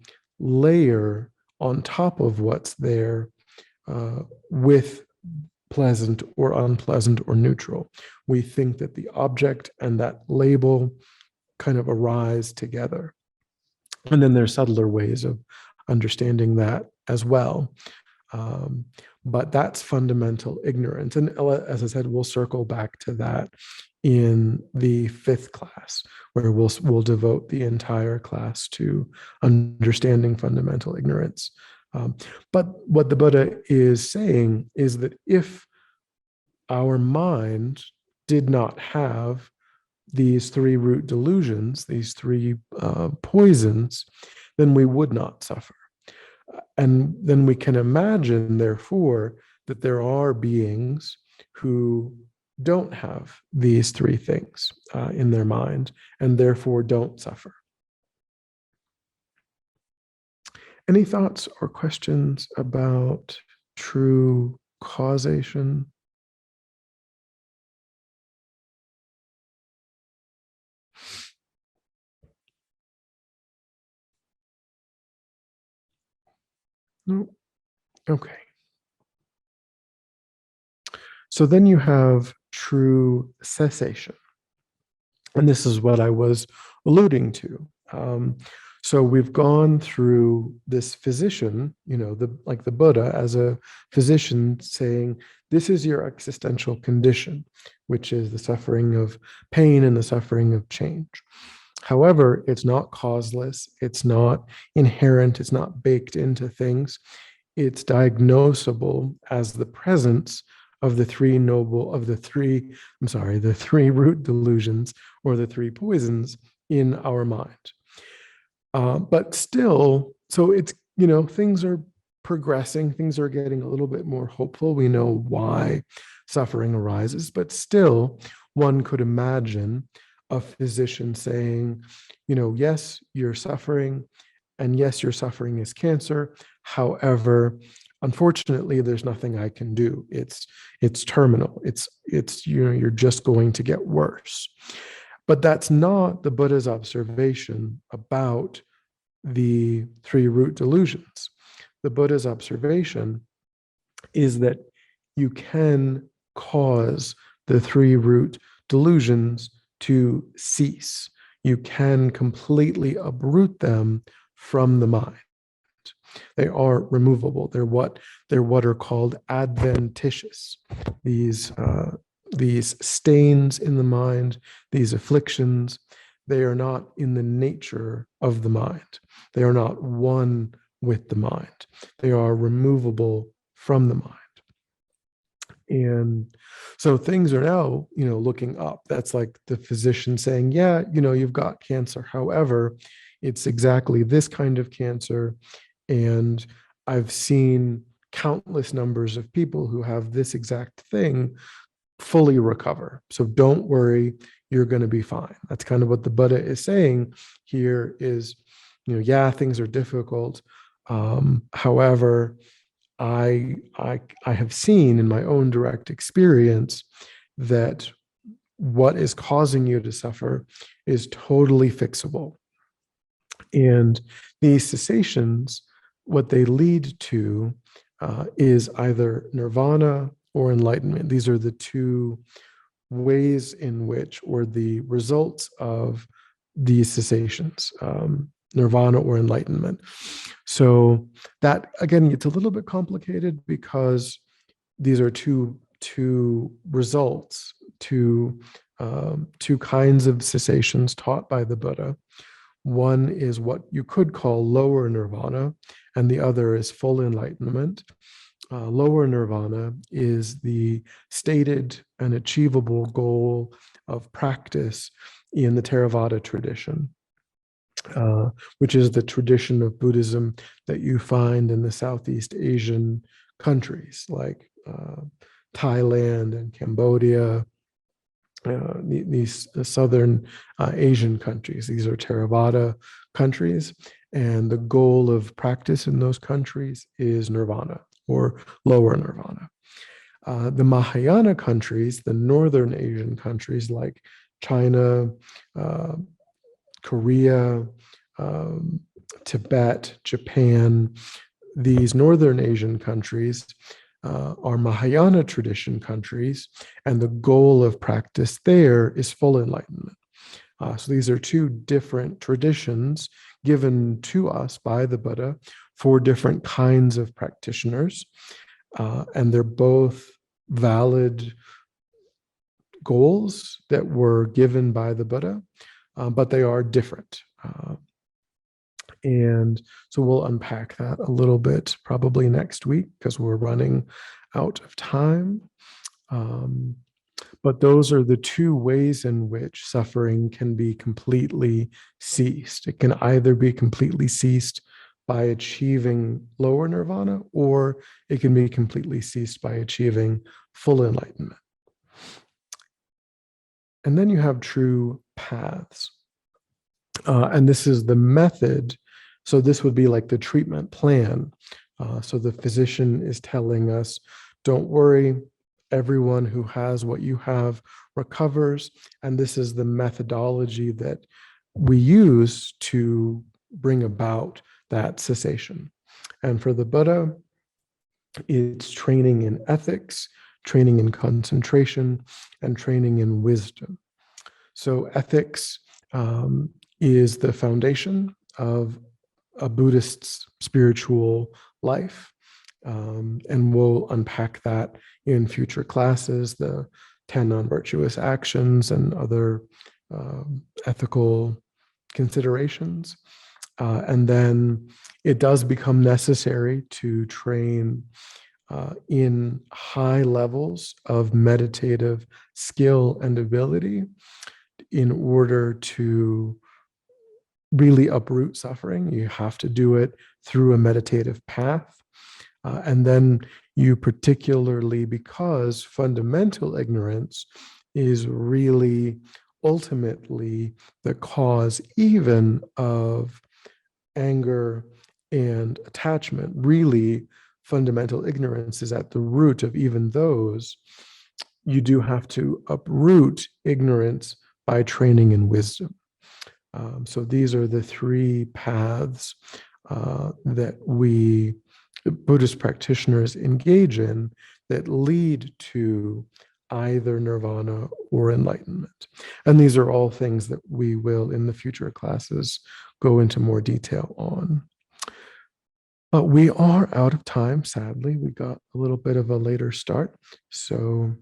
layer on top of what's there with pleasant or unpleasant or neutral. We think that the object and that label kind of arise together. And then there's subtler ways of understanding that as well. But that's fundamental ignorance. And as I said, we'll circle back to that in the 5th class, where we'll devote the entire class to understanding fundamental ignorance. But what the Buddha is saying is that if our mind did not have these 3 root delusions, these 3 poisons, then we would not suffer. And then we can imagine, therefore, that there are beings who don't have these 3 things in their mind and therefore don't suffer. Any thoughts or questions about true causation? No. Okay. So then you have true cessation. And this is what I was alluding to. So we've gone through this physician, like the Buddha as a physician saying, this is your existential condition, which is the suffering of pain and the suffering of change. However, it's not causeless, it's not inherent, it's not baked into things. It's diagnosable as the presence of the 3 root delusions, or the 3 poisons in our mind. But still, so it's, things are progressing, things are getting a little bit more hopeful. We know why suffering arises, but still, one could imagine a physician saying, yes, you're suffering, and yes, your suffering is cancer. However, unfortunately, there's nothing I can do. It's terminal. It's you're just going to get worse. But that's not the Buddha's observation about the 3 root delusions. The Buddha's observation is that you can cause the 3 root delusions to cease. You can completely uproot them from the mind. They are removable. They're what are called adventitious. These stains in the mind, these afflictions, they are not in the nature of the mind. They are not one with the mind. They are removable from the mind. And so things are now, looking up. That's like the physician saying, yeah, you've got cancer. However, it's exactly this kind of cancer. And I've seen countless numbers of people who have this exact thing fully recover. So don't worry, you're going to be fine. That's kind of what the Buddha is saying here is, yeah, things are difficult. However, I have seen in my own direct experience that what is causing you to suffer is totally fixable. And these cessations, what they lead to is either nirvana or enlightenment. These are the 2 ways in which, or the results of these cessations, nirvana or enlightenment. So that, again, it's a little bit complicated because these are two results, two kinds of cessations taught by the Buddha. One is what you could call lower nirvana, and the other is full enlightenment. Lower nirvana is the stated and achievable goal of practice in the Theravada tradition, which is the tradition of Buddhism that you find in the Southeast Asian countries like Thailand and Cambodia, these southern Asian countries. These are Theravada countries, and the goal of practice in those countries is nirvana or lower nirvana. The Mahayana countries, the northern Asian countries like China, Korea, Tibet, Japan, these northern Asian countries are Mahayana tradition countries, and the goal of practice there is full enlightenment. So these are two different traditions given to us by the Buddha for different kinds of practitioners, and they're both valid goals that were given by the Buddha, but they are different. And so we'll unpack that a little bit probably next week because we're running out of time. But those are the two ways in which suffering can be completely ceased. It can either be completely ceased by achieving lower nirvana, or it can be completely ceased by achieving full enlightenment. And then you have true paths. And this is the method. So this would be like the treatment plan. So the physician is telling us, don't worry, everyone who has what you have recovers. And this is the methodology that we use to bring about that cessation. And for the Buddha, it's training in ethics, training in concentration, and training in wisdom. So ethics is the foundation of a Buddhist's spiritual life. And we'll unpack that in future classes, the 10 non-virtuous actions and other ethical considerations. And then it does become necessary to train in high levels of meditative skill and ability in order to really uproot suffering. You have to do it through a meditative path. And then you particularly, because fundamental ignorance is really ultimately the cause even of anger and attachment. Really, fundamental ignorance is at the root of even those. You do have to uproot ignorance by training in wisdom. So these are the three paths that we Buddhist practitioners engage in that lead to either nirvana or enlightenment. And these are all things that we will in the future classes go into more detail on. But we are out of time, sadly. We got a little bit of a later start. So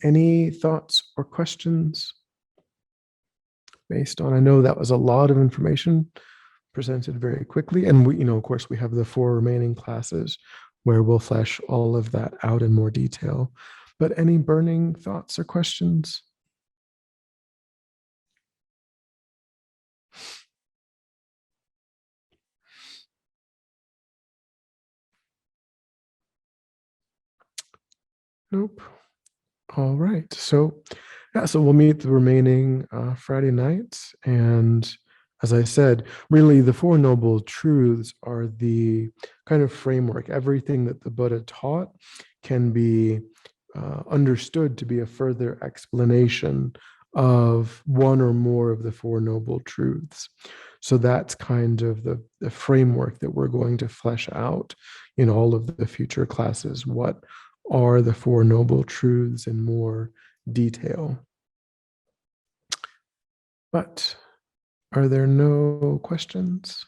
any thoughts or questions based on, I know that was a lot of information presented very quickly. And we, of course, we have the 4 remaining classes where we'll flesh all of that out in more detail. But any burning thoughts or questions? Nope. All right. So yeah, so we'll meet the remaining Friday nights. And as I said, really the 4 Noble Truths are the kind of framework. Everything that the Buddha taught can be understood to be a further explanation of one or more of the 4 Noble Truths. So that's kind of the framework that we're going to flesh out in all of the future classes. What are the 4 Noble Truths in more detail? But are there no questions?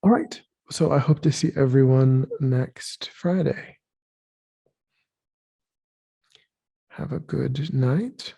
All right. So I hope to see everyone next Friday. Have a good night.